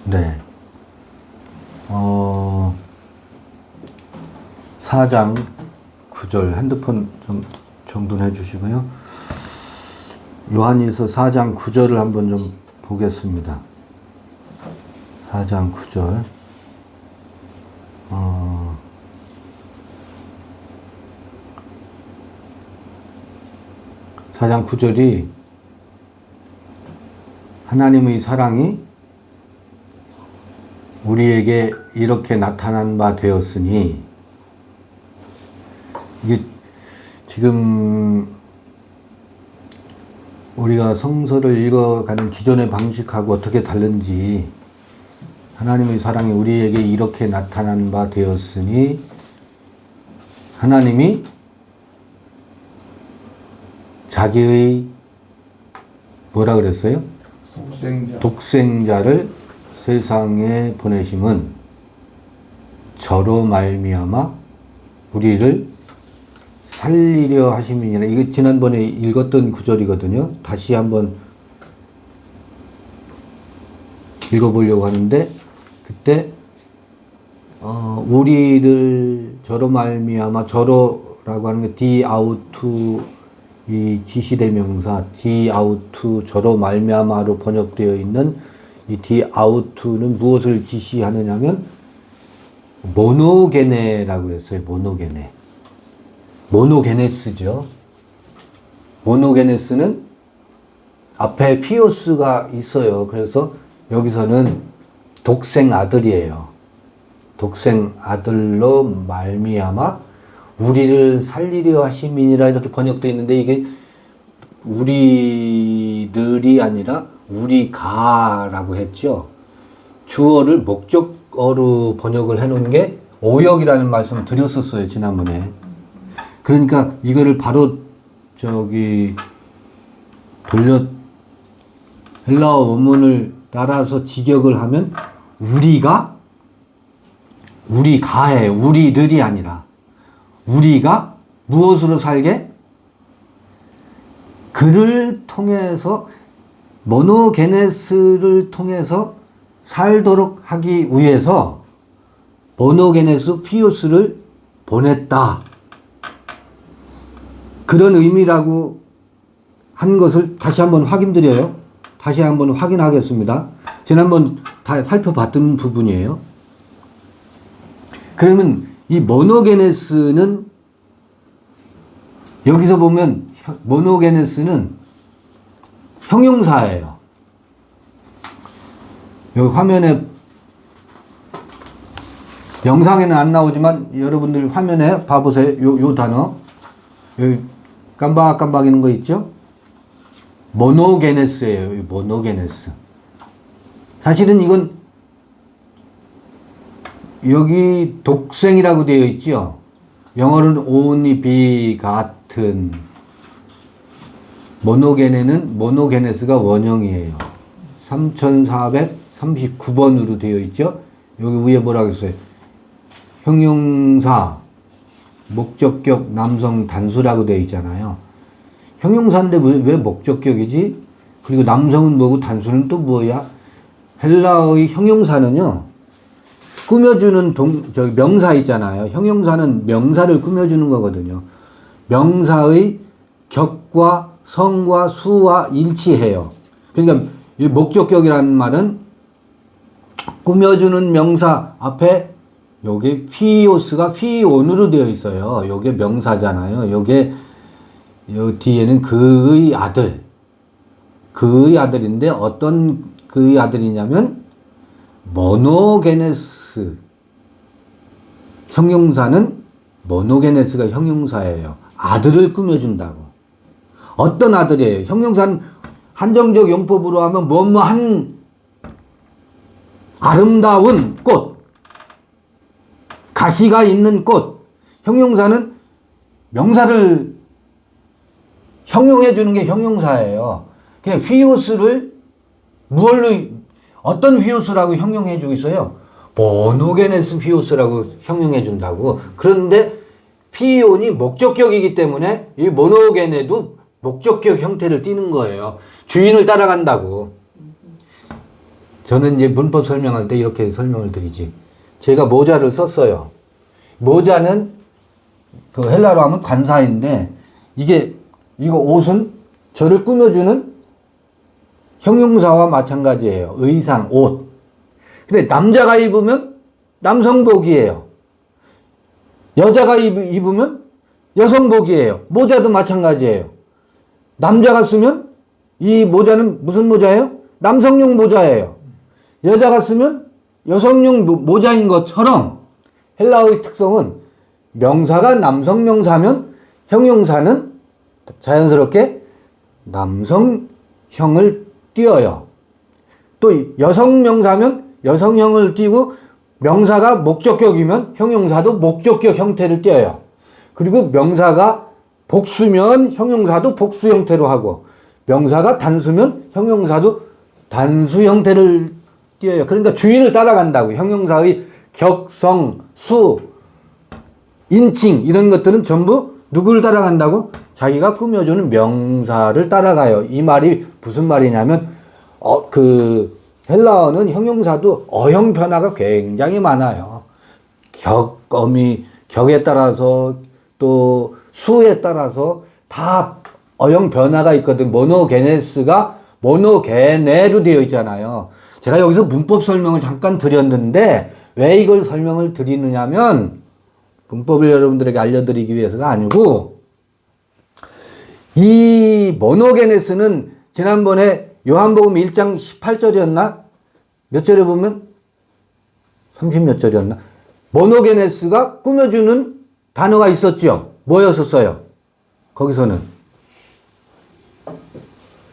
네. 4장 9절 핸드폰 좀 정돈해 주시고요. 요한일서 4장 9절을 한번 좀 보겠습니다. 4장 9절. 4장 9절이 하나님의 사랑이 우리에게 이렇게 나타난 바 되었으니, 이게 지금 우리가 성서를 읽어가는 기존의 방식하고 어떻게 다른지, 하나님의 사랑이 우리에게 이렇게 나타난 바 되었으니, 하나님이 자기의 뭐라 그랬어요? 독생자를 세상에 보내심은 저로 말미암아 우리를 살리려 하심이니라. 이게 지난번에 읽었던 구절이거든요. 다시 한번 읽어보려고 하는데, 그때 우리를 저로 말미암아, 저로라고 하는 게 디아우투, 이 지시대명사 디아우투, 저로 말미암아로 번역되어 있는 이 디아우투는 무엇을 지시하느냐면 모노게네라고 했어요. 모노게네스죠. 모노게네스는 앞에 피오스가 있어요. 그래서 여기서는 독생 아들이에요. 독생 아들로 말미암아 우리를 살리려 하심이니라, 이렇게 번역되어 있는데, 이게 우리들이 아니라 우리가라고 했죠. 주어를 목적어로 번역을 해놓은 게 오역이라는 말씀을 드렸었어요, 지난번에. 그러니까 이거를 바로 헬라어 원문을 따라서 직역을 하면 우리가예요. 우리들이 아니라 우리가 무엇으로 살게? 그를 통해서, 모노게네스를 통해서 살도록 하기 위해서 모노게네스 피오스를 보냈다. 그런 의미라고 한 것을 다시 한번 확인드려요. 다시 한번 확인하겠습니다. 지난번 다 살펴봤던 부분이에요. 그러면 이 모노게네스는, 여기서 보면 모노게네스는 형용사예요. 여기 화면에, 영상에는 안 나오지만 여러분들 화면에 봐보세요. 요 단어. 여기 깜박깜박이는 거 있죠? 모노게네스예요. 모노게네스. 사실은 이건 여기 독생이라고 되어 있죠. 영어로는 only begotten. 모노게네스가 원형이에요. 3439번으로 되어 있죠. 여기 위에 뭐라고 했어요? 형용사, 목적격, 남성 단수라고 되어 있잖아요. 형용사인데 왜 목적격이지? 그리고 남성은 뭐고 단수는 또 뭐야? 헬라어의 형용사는요, 꾸며주는 명사 있잖아요. 형용사는 명사를 꾸며주는 거거든요. 명사의 격과 성과 수와 일치해요. 그러니까 이 목적격이라는 말은 꾸며주는 명사 앞에 요게 피오스가 피온으로 되어 있어요. 요게 명사잖아요. 요게 요 뒤에는 그의 아들인데, 어떤 그의 아들이냐면 모노게네스. 형용사는 모노게네스가 형용사예요. 아들을 꾸며준다고. 어떤 아들이에요? 형용사는 한정적 용법으로 하면 뭐뭐한 아름다운 꽃, 가시가 있는 꽃. 형용사는 명사를 형용해 주는 게 형용사예요. 그냥 휘오스를 어떤 휘오스라고 형용해 주고 있어요? 모노게네스 휘오스라고 형용해 준다고. 그런데 피온이 목적격이기 때문에 이 모노게네도 목적격 형태를 띠는 거예요. 주인을 따라간다고. 저는 이제 문법 설명할 때 이렇게 설명을 드리지. 제가 모자를 썼어요. 모자는 그 헬라로 하면 관사인데, 이거 옷은 저를 꾸며주는 형용사와 마찬가지예요. 의상, 옷. 근데 남자가 입으면 남성복이에요. 여자가 입으면 여성복이에요. 모자도 마찬가지예요. 남자가 쓰면 이 모자는 무슨 모자예요? 남성용 모자예요. 여자가 쓰면 여성용 모자인 것처럼 헬라어의 특성은 명사가 남성 명사면 형용사는 자연스럽게 남성형을 띄어요. 또 여성 명사면 여성형을 띄고 명사가 목적격이면 형용사도 목적격 형태를 띄어요. 그리고 명사가 복수면 형용사도 복수 형태로 하고 명사가 단수면 형용사도 단수 형태를 띄어요. 그러니까 주인을 따라간다고. 형용사의 격성, 수, 인칭 이런 것들은 전부 누구를 따라간다고? 자기가 꾸며주는 명사를 따라가요. 이 말이 무슨 말이냐면 헬라어는 형용사도 어형 변화가 굉장히 많아요. 격에 따라서 또 수에 따라서 다 어형 변화가 있거든. 모노게네스가 모노게네로 되어 있잖아요. 제가 여기서 문법 설명을 잠깐 드렸는데 왜 이걸 설명을 드리느냐면 문법을 여러분들에게 알려드리기 위해서가 아니고 이 모노게네스는 지난번에 요한복음 1장 18절이었나? 몇 절에 보면 30몇 절이었나? 모노게네스가 꾸며주는 단어가 있었죠. 뭐였었어요? 거기서는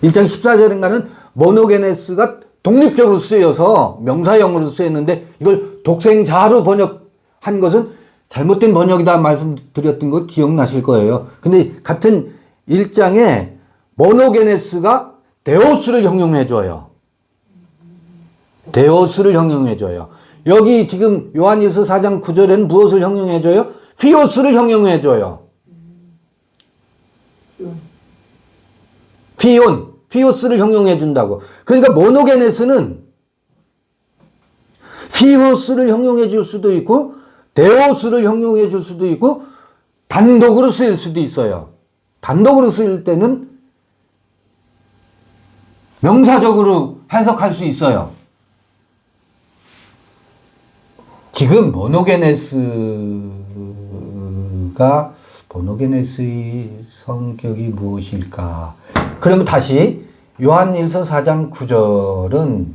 1장 14절인가는 모노게네스가 독립적으로 쓰여서 명사형으로 쓰였는데 이걸 독생자로 번역한 것은 잘못된 번역이다 말씀드렸던 거 기억나실 거예요. 근데 같은 1장에 모노게네스가 데오스를 형용해줘요. 데오스를 형용해줘요. 여기 지금 요한일서 4장 9절에는 무엇을 형용해줘요? 피오스를 형용해줘요. 피오스를 형용해준다고. 그러니까 모노게네스는 피오스를 형용해줄 수도 있고 데오스를 형용해줄 수도 있고 단독으로 쓰일 수도 있어요. 단독으로 쓰일 때는 명사적으로 해석할 수 있어요. 지금 모노게네스의 성격이 무엇일까? 그러면 다시 요한일서 4장 9절은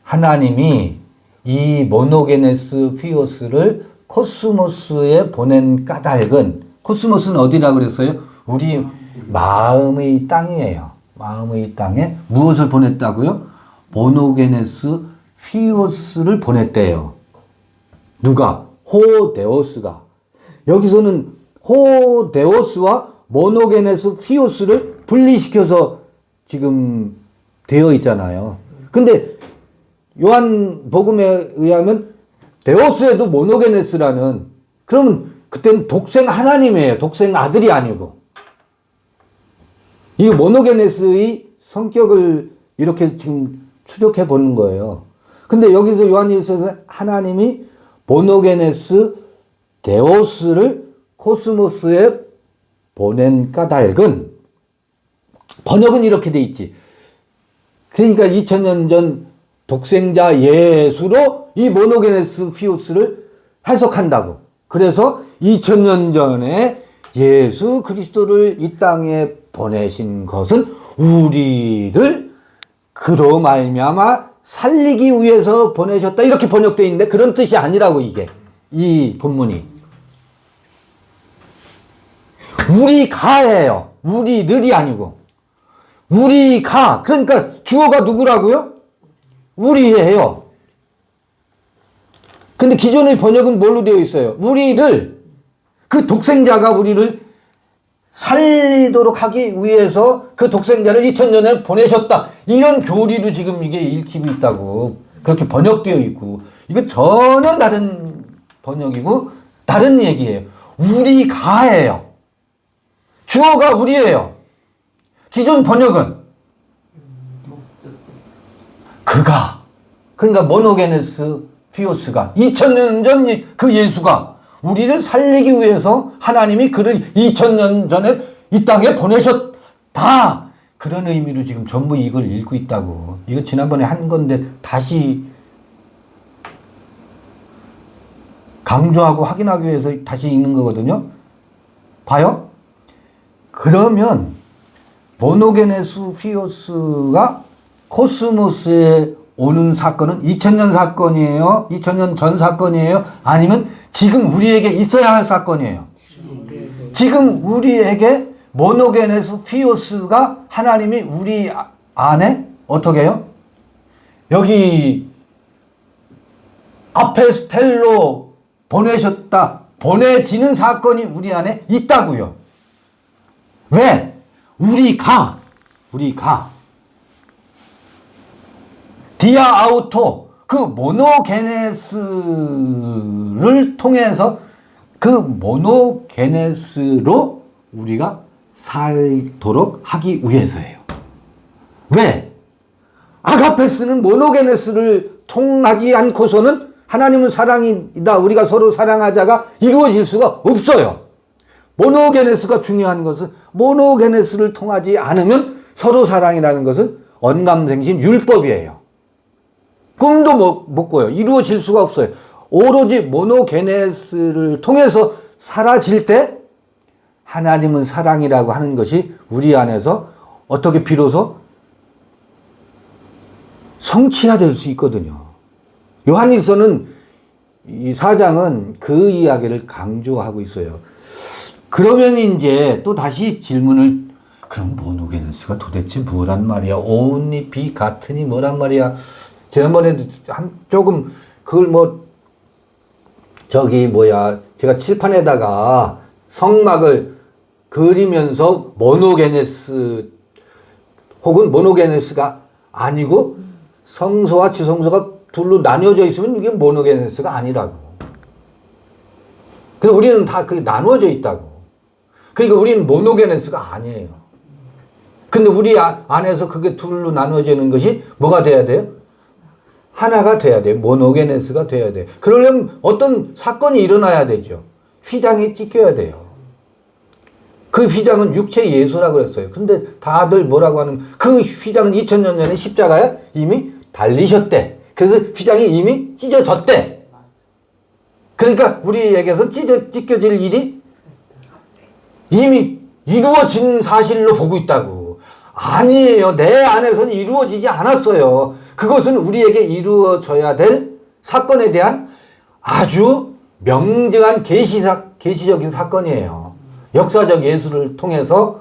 하나님이 이 모노게네스 피오스를 코스모스에 보낸 까닭은, 코스모스는 어디라고 그랬어요? 우리 마음의 땅이에요. 마음의 땅에 무엇을 보냈다고요? 모노게네스 피오스를 보냈대요. 누가? 호데오스가. 여기서는 호데오스와 모노게네스 피오스를 분리시켜서 지금 되어 있잖아요. 근데 요한복음에 의하면 데오스에도 모노게네스라는, 그러면 그때는 독생 하나님이에요. 독생 아들이 아니고. 이 모노게네스의 성격을 이렇게 지금 추적해 보는 거예요. 근데 여기서 요한일서에서 하나님이 모노게네스 데오스를 코스모스에 보낸 까닭은, 번역은 이렇게 돼 있지. 그러니까 2000년 전 독생자 예수로 이 모노게네스 피오스를 해석한다고. 그래서 2000년 전에 예수 그리스도를 이 땅에 보내신 것은 우리를 그로 말미암아 살리기 위해서 보내셨다. 이렇게 번역되어 있는데 그런 뜻이 아니라고, 이게. 이 본문이. 우리가예요. 우리들이 아니고. 우리가. 그러니까 주어가 누구라고요? 우리예요. 근데 기존의 번역은 뭘로 되어 있어요? 우리를, 그 독생자가 우리를 살리도록 하기 위해서 그 독생자를 2000년에 보내셨다. 이런 교리로 지금 이게 읽히고 있다고. 그렇게 번역되어 있고. 이거 전혀 다른 번역이고 다른 얘기예요. 우리가예요. 주어가 우리예요. 기존 번역은 그러니까 모노게네스 피오스가 2000년 전 그 예수가 우리를 살리기 위해서 하나님이 그를 2000년 전에 이 땅에 보내셨다. 그런 의미로 지금 전부 이걸 읽고 있다고. 이거 지난번에 한 건데 다시 강조하고 확인하기 위해서 다시 읽는 거거든요. 봐요. 그러면 모노게네스 피오스가 코스모스에 오는 사건은 2000년 사건이에요? 2000년 전 사건이에요? 아니면 지금 우리에게 있어야 할 사건이에요? 지금 우리에게 모노게네스 피오스가 하나님이 우리 안에 어떻게 해요? 여기 아페스텔로 보내셨다. 보내지는 사건이 우리 안에 있다고요. 왜? 우리가 디아아우토 그 모노게네스를 통해서 그 모노게네스로 우리가 살도록 하기 위해서예요. 왜? 아가페스는 모노게네스를 통하지 않고서는 하나님은 사랑이다. 우리가 서로 사랑하자가 이루어질 수가 없어요. 모노게네스가 중요한 것은 모노게네스를 통하지 않으면 서로 사랑이라는 것은 언감생심 율법이에요. 꿈도 못 꿔요. 이루어질 수가 없어요. 오로지 모노게네스를 통해서 사라질 때 하나님은 사랑이라고 하는 것이 우리 안에서 어떻게 비로소 성취가 될 수 있거든요. 요한일서는 이 4장은 그 이야기를 강조하고 있어요. 그러면 이제 또 다시 질문을, 그럼 모노게네스가 도대체 뭐란 말이야? 온리 비같으니 뭐란 말이야? 지난번에도 조금 그걸 제가 칠판에다가 성막을 그리면서 모노게네스 혹은 모노게네스가 아니고 성소와 지성소가 둘로 나뉘어져 있으면 이게 모노게네스가 아니라고. 근데 우리는 다 그게 나누어져 있다고. 그러니까 우리는 모노게네스가 아니에요. 근데 우리 안에서 그게 둘로 나누어지는 것이 뭐가 돼야 돼요? 하나가 돼야 돼요. 모노게네스가 돼야 돼요. 그러려면 어떤 사건이 일어나야 되죠. 휘장이 찢겨야 돼요. 그 휘장은 육체 예수라고 그랬어요. 근데 다들 뭐라고 하는, 그 휘장은 2000년 전에 십자가에 이미 달리셨대. 그래서 휘장이 이미 찢어졌대. 그러니까 우리에게서 찢겨질 일이 이미 이루어진 사실로 보고 있다고. 아니에요. 내 안에서는 이루어지지 않았어요. 그것은 우리에게 이루어져야 될 사건에 대한 아주 명징한 계시적인 사건이에요. 역사적 예수를 통해서,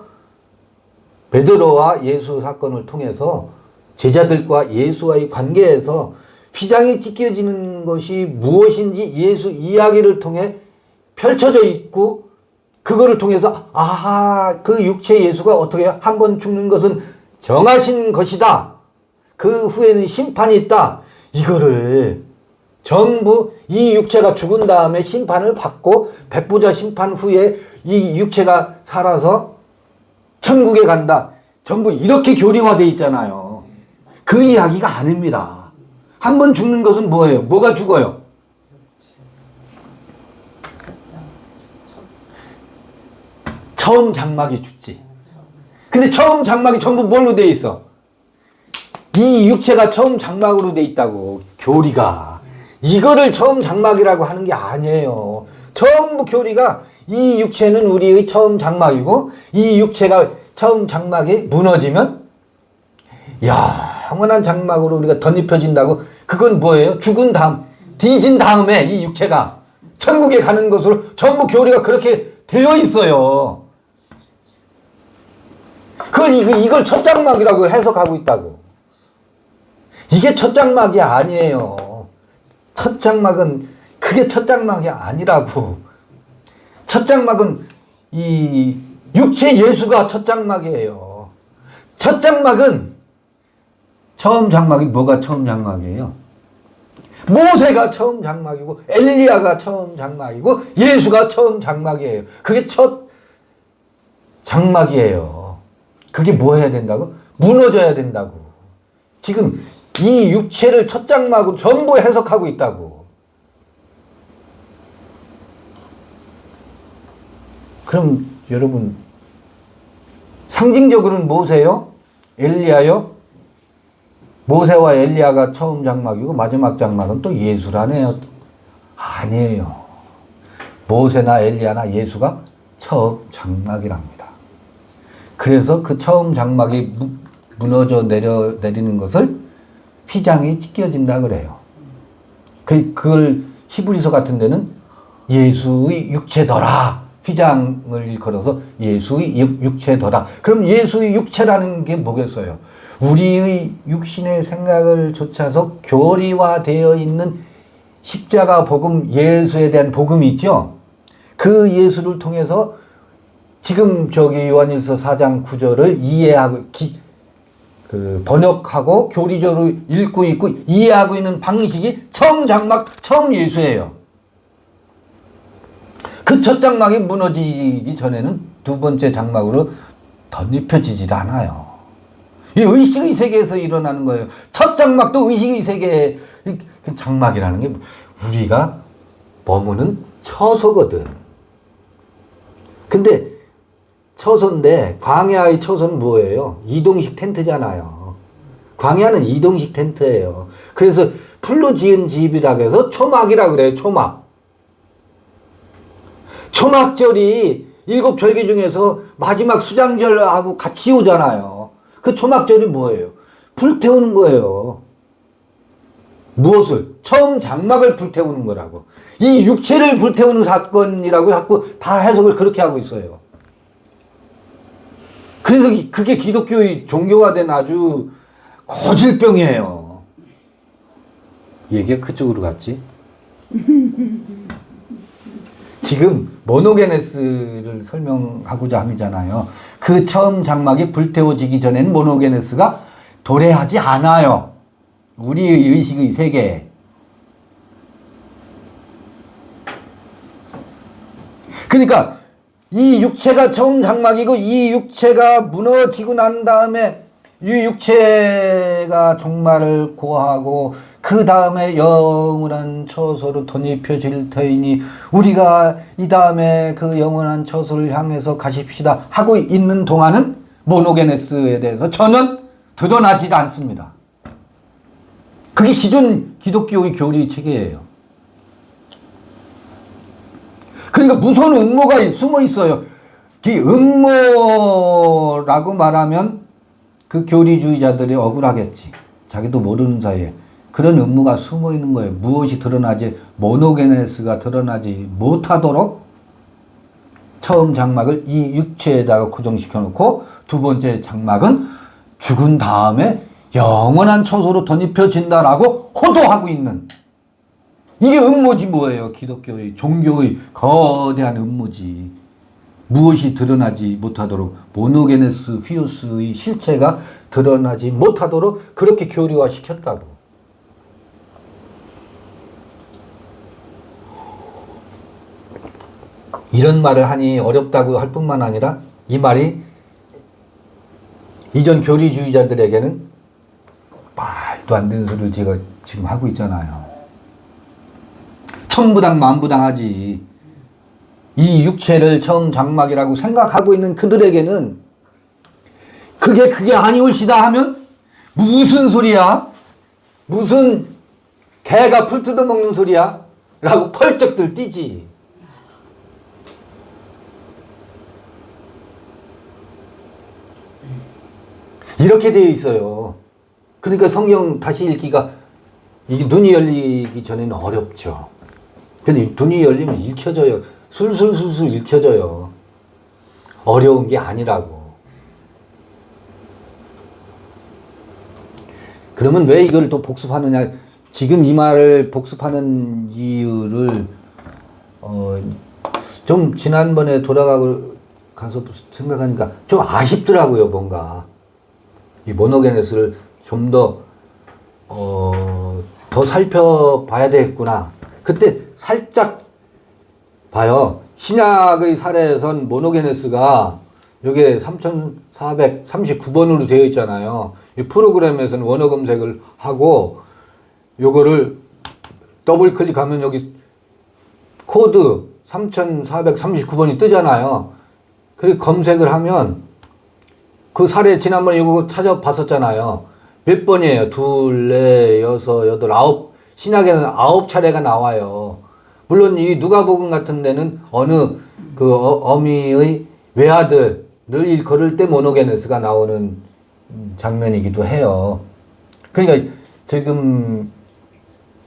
베드로와 예수 사건을 통해서 제자들과 예수와의 관계에서 휘장이 찢겨지는 것이 무엇인지 예수 이야기를 통해 펼쳐져 있고, 그거를 통해서 그 육체 예수가 어떻게 한 번 죽는 것은 정하신 것이다. 그 후에는 심판이 있다. 이거를 전부 이 육체가 죽은 다음에 심판을 받고 백부자 심판 후에 이 육체가 살아서 천국에 간다. 전부 이렇게 교리화되어 있잖아요. 그 이야기가 아닙니다. 한 번 죽는 것은 뭐예요? 뭐가 죽어요? 처음 장막이 죽지. 근데 처음 장막이 전부 뭘로 되어 있어? 이 육체가 처음 장막으로 되어 있다고. 교리가. 이거를 처음 장막이라고 하는 게 아니에요. 전부 교리가 이 육체는 우리의 처음 장막이고, 이 육체가 처음 장막이 무너지면 영원한 장막으로 우리가 덧입혀진다고. 그건 뭐예요? 죽은 다음, 뒤진 다음에 이 육체가 천국에 가는 것으로 전부 교리가 그렇게 되어 있어요. 이걸 첫 장막이라고 해석하고 있다고. 이게 첫 장막이 아니에요. 첫 장막은, 그게 첫 장막이 아니라고. 첫 장막은 이 육체 예수가 첫 장막이에요. 첫 장막은, 처음 장막이 뭐가 처음 장막이에요? 모세가 처음 장막이고, 엘리야가 처음 장막이고, 예수가 처음 장막이에요. 그게 첫 장막이에요. 그게 뭐 해야 된다고? 무너져야 된다고. 지금 이 육체를 첫 장막으로 전부 해석하고 있다고. 그럼 여러분 상징적으로는 모세요? 엘리야요? 모세와 엘리야가 처음 장막이고 마지막 장막은 또 예수라네요. 아니에요. 모세나 엘리야나 예수가 처음 장막이랍니다. 그래서 그 처음 장막이 무너져 내리는 것을 휘장이 찢겨진다 그래요. 그걸 히브리서 같은 데는 예수의 육체더라. 휘장을 일컬어서 예수의 육체더라. 그럼 예수의 육체라는 게 뭐겠어요? 우리의 육신의 생각을 좇아서 교리화되어 있는 십자가 복음, 예수에 대한 복음이 있죠. 그 예수를 통해서 지금 저기 요한일서 4장 9절을 이해하고 번역하고 교리적으로 읽고 있고 이해하고 있는 방식이 처음 장막, 처음 예수예요. 그 첫 장막이 무너지기 전에는 두 번째 장막으로 덧입혀지질 않아요. 이 의식의 세계에서 일어나는 거예요. 첫 장막도 의식의 세계의 장막이라는 게 우리가 머무는 처소거든. 근데 처소인데 광야의 처소는 뭐예요? 이동식 텐트잖아요. 광야는 이동식 텐트예요. 그래서 풀로 지은 집이라고 해서 초막이라고 그래요. 초막. 초막절이 7절기 중에서 마지막 수장절하고 같이 오잖아요. 그 초막절이 뭐예요? 불태우는 거예요. 무엇을? 처음 장막을 불태우는 거라고. 이 육체를 불태우는 사건이라고 자꾸 다 해석을 그렇게 하고 있어요. 그래서 그게 기독교의 종교화된 아주 고질병이에요. 얘기가 그쪽으로 갔지? 지금 모노게네스를 설명하고자 함이잖아요. 그 처음 장막이 불태워지기 전에는 모노게네스가 도래하지 않아요. 우리의 의식의 세계에. 그러니까 이 육체가 처음 장막이고 이 육체가 무너지고 난 다음에 이 육체가 종말을 고하고 그 다음에 영원한 처소로 덧입혀질 터이니 우리가 이 다음에 그 영원한 처소를 향해서 가십시다 하고 있는 동안은 모노게네스에 대해서 전혀 드러나지도 않습니다. 그게 기존 기독교의 교리 체계예요. 그러니까 무서운 음모가 숨어 있어요. 이 음모라고 말하면 그 교리주의자들이 억울하겠지. 자기도 모르는 사이에. 그런 음모가 숨어 있는 거예요. 무엇이 드러나지, 모노게네스가 드러나지 못하도록 처음 장막을 이 육체에다가 고정시켜 놓고 두 번째 장막은 죽은 다음에 영원한 처소로 덧입혀진다라고 호도하고 있는 이게 음모지 뭐예요. 기독교의 종교의 거대한 음모지. 무엇이 드러나지 못하도록 모노게네스 휘우스의 실체가 드러나지 못하도록 그렇게 교리화 시켰다고. 이런 말을 하니 어렵다고 할 뿐만 아니라 이 말이 이전 교리주의자들에게는 말도 안 되는 소리를 제가 지금 하고 있잖아요. 천부당 만부당하지. 이 육체를 처음 장막이라고 생각하고 있는 그들에게는 그게 아니올시다 하면 무슨 소리야? 무슨 개가 풀 뜯어먹는 소리야? 라고 펄쩍들 뛰지. 이렇게 되어 있어요. 그러니까 성경 다시 읽기가 이게 눈이 열리기 전에는 어렵죠. 근데 눈이 열리면 읽혀져요. 술술술술 읽혀져요. 어려운 게 아니라고. 그러면 왜 이걸 또 복습하느냐. 지금 이 말을 복습하는 이유를 좀 지난번에 가서 생각하니까 좀 아쉽더라고요. 뭔가 이 모노게네스를 좀 더 살펴봐야 되겠구나. 그때 살짝 봐요. 신약의 사례에선 모노게네스가 여기에 3439번으로 되어 있잖아요. 이 프로그램에서는 원어 검색을 하고 요거를 더블 클릭하면 여기 코드 3439번이 뜨잖아요. 그리고 검색을 하면 그 사례 지난번에 이거 찾아봤었잖아요. 몇 번이에요? 2, 4, 6, 8, 9. 신약에는 9차례가 나와요. 물론 이 누가복음 같은 데는 어느 그 어미의 외아들을 일컬을 때 모노게네스가 나오는 장면이기도 해요. 그러니까 지금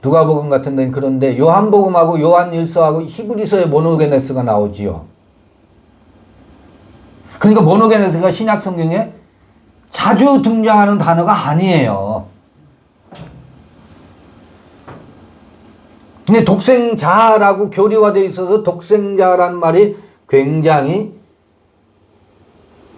누가복음 같은 데는 그런데 요한복음하고 요한일서하고 히브리서에 모노게네스가 나오지요. 그러니까 모노게네스가 신약 성경에 자주 등장하는 단어가 아니에요. 근데 독생자라고 교리화되어 있어서 독생자란 말이 굉장히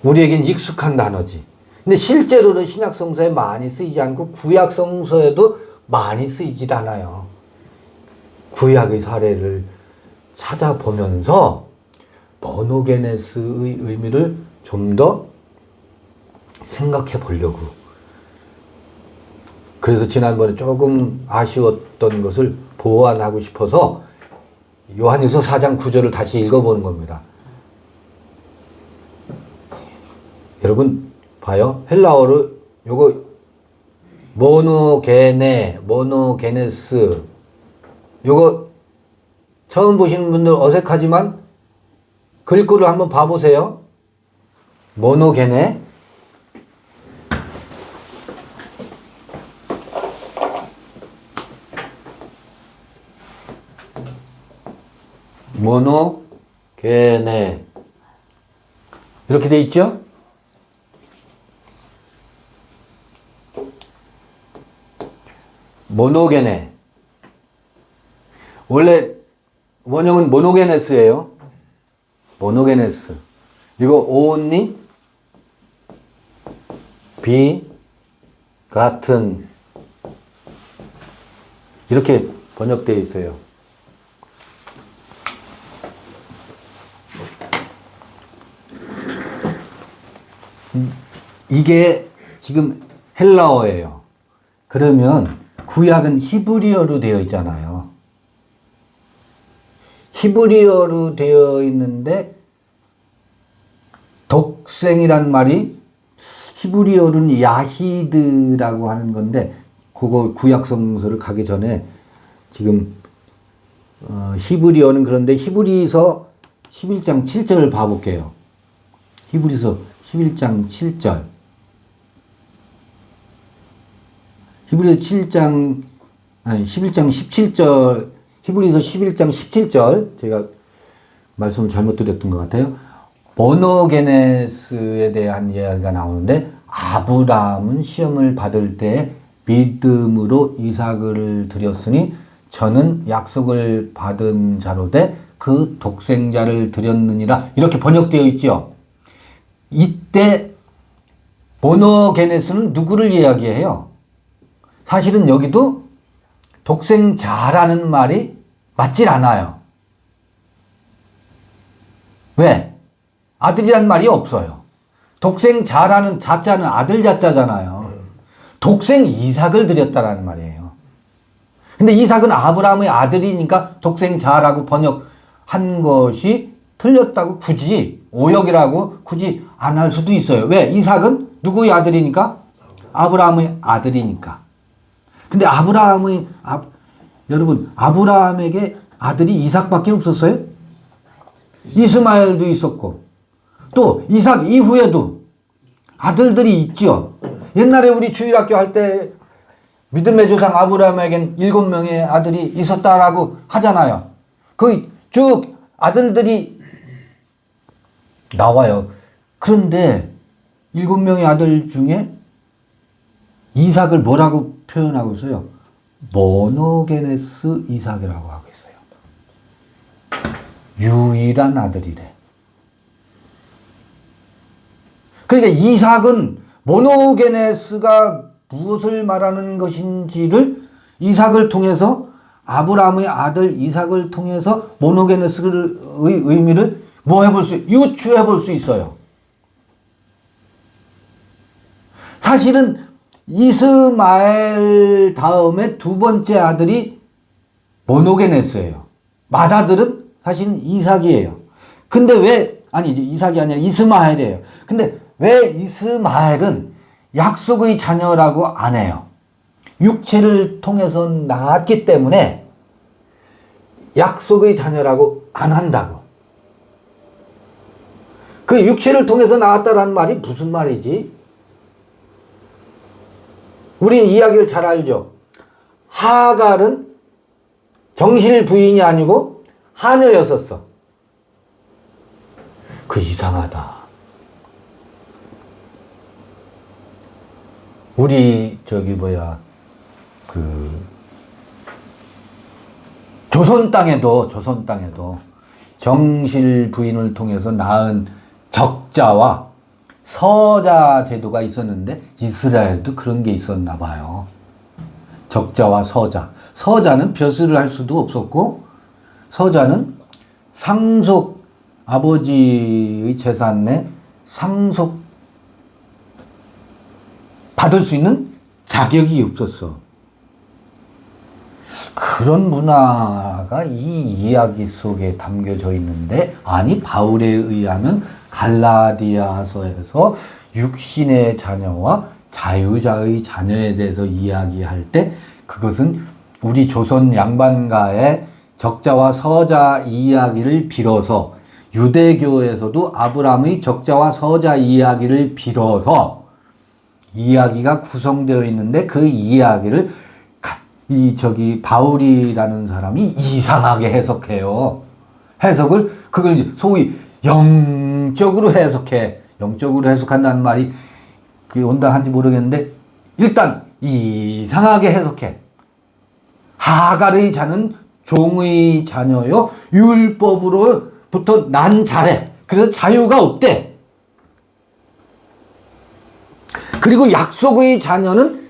우리에겐 익숙한 단어지. 근데 실제로는 신약 성서에 많이 쓰이지 않고 구약 성서에도 많이 쓰이질 않아요. 구약의 사례를 찾아보면서 모노게네스의 의미를 좀 더 생각해 보려고. 그래서 지난번에 조금 아쉬웠던 것을 보완하고 싶어서 요한일서 4장 9절을 다시 읽어보는 겁니다. 여러분 봐요. 헬라어로 요거 모노게네스 요거 처음 보시는 분들 어색하지만 글꼴을 한번 봐보세요. 모노게네 모노게네 이렇게 돼 있죠? 모노게네 원래 원형은 모노게네스예요. 모노게네스 이거 only 같은 이렇게 번역되어 있어요. 이게 지금 헬라어예요. 그러면 구약은 히브리어로 되어 있잖아요. 히브리어로 되어 있는데 독생이란 말이 히브리어로는 야히드라고 하는 건데 그거 구약 성서를 가기 전에 지금 히브리어는 그런데 히브리서 11장 7절을 봐볼게요. 히브리서 11장 7절 히브리서 11장 17절 히브리서 11장 17절 제가 말씀을 잘못 드렸던 것 같아요. 모노게네스에 대한 이야기가 나오는데 아브라함은 시험을 받을 때 믿음으로 이삭을 드렸으니 저는 약속을 받은 자로 돼 그 독생자를 드렸느니라 이렇게 번역되어 있죠. 이때 모노게네스는 누구를 이야기해요? 사실은 여기도 독생자라는 말이 맞질 않아요. 왜? 아들이란 말이 없어요. 독생자라는 자자는 아들 자자잖아요. 독생 이삭을 드렸다라는 말이에요. 근데 이삭은 아브라함의 아들이니까 독생자라고 번역한 것이 틀렸다고 굳이 오역이라고 굳이 안 할 수도 있어요. 왜? 이삭은 누구의 아들이니까? 아브라함의 아들이니까. 근데 여러분 아브라함에게 아들이 이삭밖에 없었어요? 이스마엘도 있었고 또 이삭 이후에도 아들들이 있죠. 옛날에 우리 주일학교 할 때 믿음의 조상 아브라함에겐 7명의 아들이 있었다라고 하잖아요. 그 쭉 아들들이 나와요. 그런데 7명의 아들 중에 이삭을 뭐라고 표현하고 있어요? 모노게네스 이삭이라고 하고 있어요. 유일한 아들이래. 그러니까 이삭은 모노게네스가 무엇을 말하는 것인지를 이삭을 통해서 아브라함의 아들 이삭을 통해서 모노게네스의 의미를 유추해 볼 수 있어요. 사실은 이스마엘 다음에 두 번째 아들이 모노게네스예요. 맏아들은 사실은 이삭이에요. 근데 왜, 아니 이제 이삭이 아니라 이스마엘이에요. 근데 왜 이스마엘은 약속의 자녀라고 안 해요? 육체를 통해서 낳았기 때문에 약속의 자녀라고 안 한다고. 그 육체를 통해서 낳았다라는 말이 무슨 말이지? 우리 이야기를 잘 알죠? 하갈은 정실 부인이 아니고 하녀였었어. 그 이상하다. 우리 조선 땅에도 정실 부인을 통해서 낳은 적자와 서자 제도가 있었는데 이스라엘도 그런 게 있었나 봐요. 적자와 서자. 서자는 벼슬을 할 수도 없었고, 서자는 상속, 아버지의 재산 내 상속 받을 수 있는 자격이 없었어. 그런 문화가 이 이야기 속에 담겨져 있는데, 아니 바울에 의하면 갈라디아서에서 육신의 자녀와 자유자의 자녀에 대해서 이야기할 때 그것은 우리 조선 양반가의 적자와 서자 이야기를 빌어서, 유대교에서도 아브라함의 적자와 서자 이야기를 빌어서 이야기가 구성되어 있는데, 그 이야기를 바울이라는 사람이 이상하게 해석해요. 그걸 이제 소위 영적으로 해석해. 영적으로 해석한다는 말이 온당한지 모르겠는데, 일단 이상하게 해석해. 하갈의 자는 종의 자녀요, 율법으로부터 난 자래. 그래서 자유가 없대. 그리고 약속의 자녀는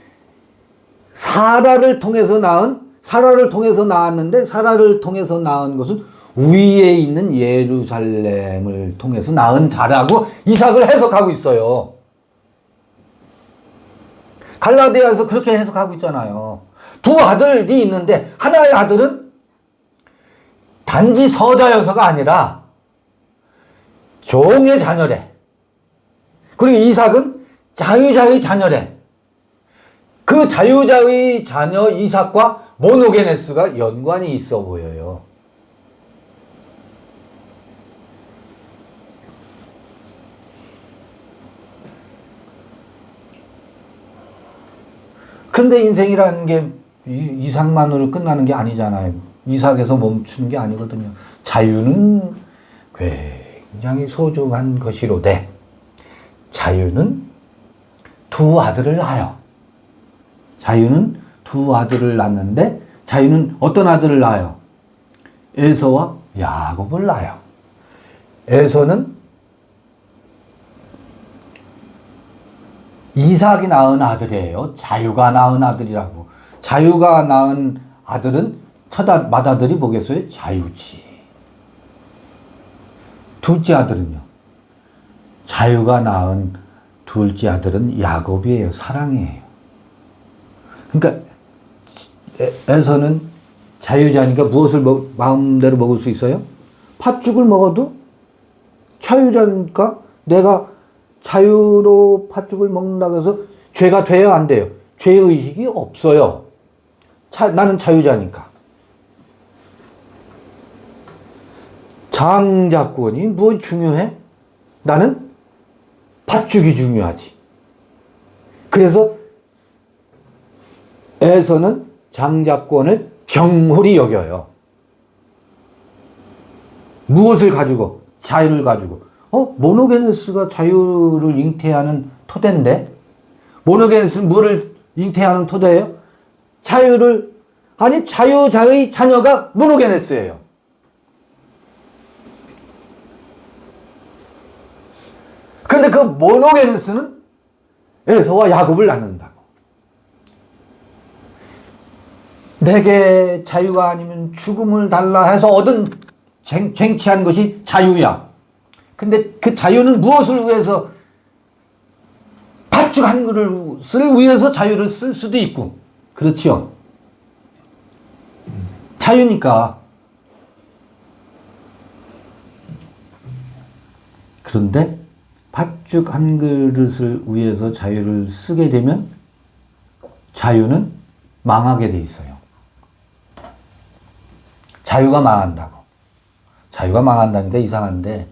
사라를 통해서 낳았는데, 사라를 통해서 낳은 것은 위에 있는 예루살렘을 통해서 낳은 자라고 이삭을 해석하고 있어요. 갈라디아에서 그렇게 해석하고 있잖아요. 두 아들이 있는데 하나의 아들은 단지 서자여서가 아니라 종의 자녀래. 그리고 이삭은 자유자의 자녀래. 그 자유자의 자녀 이삭과 모노게네스가 연관이 있어 보여요. 근데 인생이라는 게 이삭만으로 끝나는 게 아니잖아요. 이삭에서 멈추는 게 아니거든요. 자유는 굉장히 소중한 것이로되, 자유는 두 아들을 낳아요. 자유는 두 아들을 낳는데, 자유는 어떤 아들을 낳아요? 에서와 야곱을 낳아요. 에서는 이삭이 낳은 아들이에요. 자유가 낳은 아들이라고. 자유가 낳은 아들은 맏아들이 뭐겠어요? 자유지. 둘째 아들은요? 자유가 낳은 둘째 아들은 야곱이에요. 사랑이에요. 그러니까 에서는 자유자니까 무엇을 마음대로 먹을 수 있어요? 팥죽을 먹어도 자유자니까 내가 자유로 팥죽을 먹는다고 해서 죄가 돼요? 안 돼요? 죄의식이 없어요. 나는 자유자니까. 장자권이 뭐 중요해? 나는 팥죽이 중요하지. 그래서 에서는 장자권을 경홀히 여겨요. 무엇을 가지고? 자유를 가지고. 모노게네스가 자유를 잉태하는 토대인데? 모노게네스는 뭐를 잉태하는 토대예요? 자유자의 자녀가 모노게네스예요. 그런데 그 모노게네스는 에서와 야곱을 낳는다고. 내게 자유가 아니면 죽음을 달라 해서 얻은 쟁취한 것이 자유야. 근데 그 자유는 무엇을 위해서 팥죽 한 그릇을 위해서 자유를 쓸 수도 있고, 그렇지요. 자유니까. 그런데 팥죽 한 그릇을 위해서 자유를 쓰게 되면 자유는 망하게 돼 있어요. 자유가 망한다고. 자유가 망한다니까 이상한데,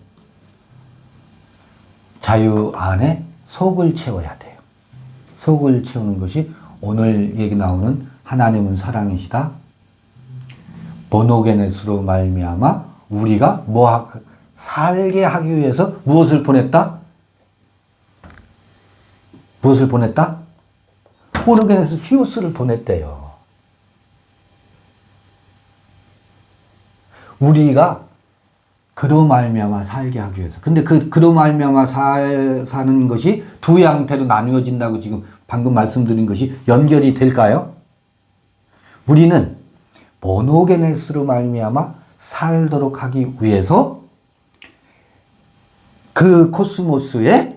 자유 안에 속을 채워야 돼요. 속을 채우는 것이 오늘 얘기 나오는 하나님은 사랑이시다. 모노게네스로 말미암아 우리가 살게 하기 위해서 무엇을 보냈다? 무엇을 보냈다? 모노게네스 피오스를 보냈대요. 우리가 그로 말미암아 살게 하기 위해서. 근데 그로 말미암아 사는 것이 두 형태로 나누어진다고 지금 방금 말씀드린 것이 연결이 될까요? 우리는 모노게네스로 말미암아 살도록 하기 위해서 그 코스모스에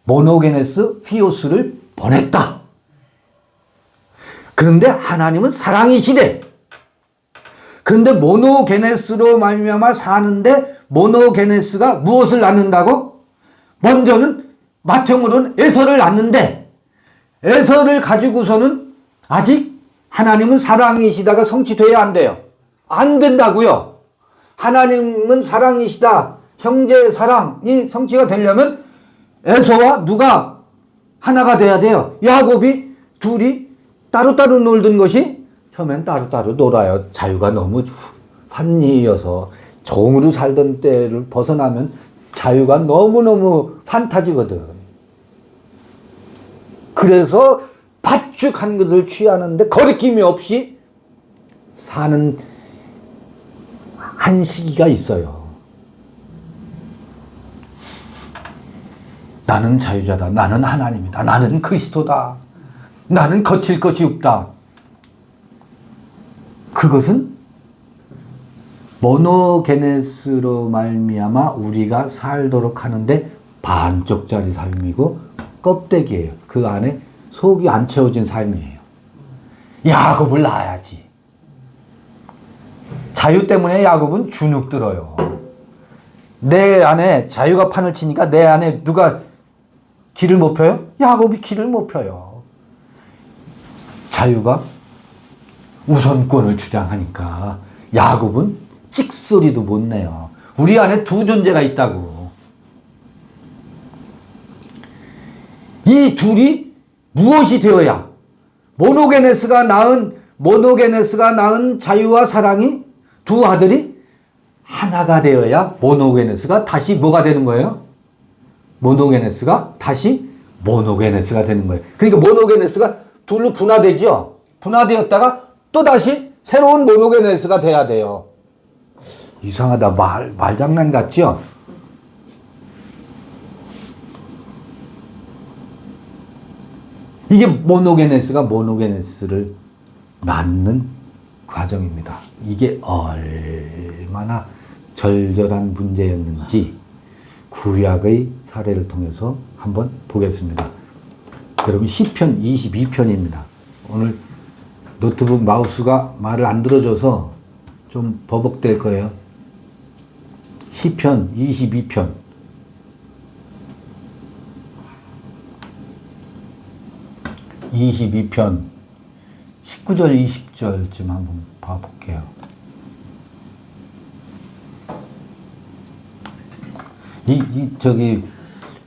모노게네스 피오스를 보냈다. 그런데 하나님은 사랑이시대. 그런데 모노게네스로 말미암아 사는데 모노게네스가 무엇을 낳는다고? 먼저는 맏형으로는 에서를 낳는데, 에서를 가지고서는 아직 하나님은 사랑이시다가 성취돼야 안 돼요. 안 된다고요. 하나님은 사랑이시다, 형제의 사랑이 성취가 되려면 에서와 누가 하나가 돼야 돼요. 야곱이 둘이 따로따로 놀던 것이 처음엔 따로따로 놀아요. 자유가 너무 환희여서 종으로 살던 때를 벗어나면 자유가 너무너무 판타지거든. 그래서 팥죽 한 그릇을 취하는데 거리낌이 없이 사는 한 시기가 있어요. 나는 자유자다. 나는 하나님이다. 나는 그리스도다. 나는 거칠 것이 없다. 그것은 모노게네스로 말미암아 우리가 살도록 하는데 반쪽짜리 삶이고 껍데기예요. 그 안에 속이 안 채워진 삶이에요. 야곱을 낳아야지. 자유 때문에 야곱은 주눅 들어요. 내 안에 자유가 판을 치니까 내 안에 누가 길을 못 펴요? 야곱이 길을 못 펴요. 자유가 우선권을 주장하니까 야곱은 찍소리도 못 내요. 우리 안에 두 존재가 있다고. 이 둘이 무엇이 되어야 모노게네스가 낳은 자유와 사랑이 두 아들이 하나가 되어야 모노게네스가 다시 뭐가 되는 거예요? 모노게네스가 다시 모노게네스가 되는 거예요. 그러니까 모노게네스가 둘로 분화되죠. 분화되었다가 또 다시 새로운 모노게네스가 돼야 돼요. 이상하다. 말장난 같죠? 이게 모노게네스가 모노게네스를 낳는 과정입니다. 이게 얼마나 절절한 문제였는지 구약의 사례를 통해서 한번 보겠습니다. 여러분 시편 22편입니다. 오늘 노트북 마우스가 말을 안 들어줘서 좀 버벅될 거예요. 시편 22편. (22편) 19절 20절쯤 한번 봐볼게요.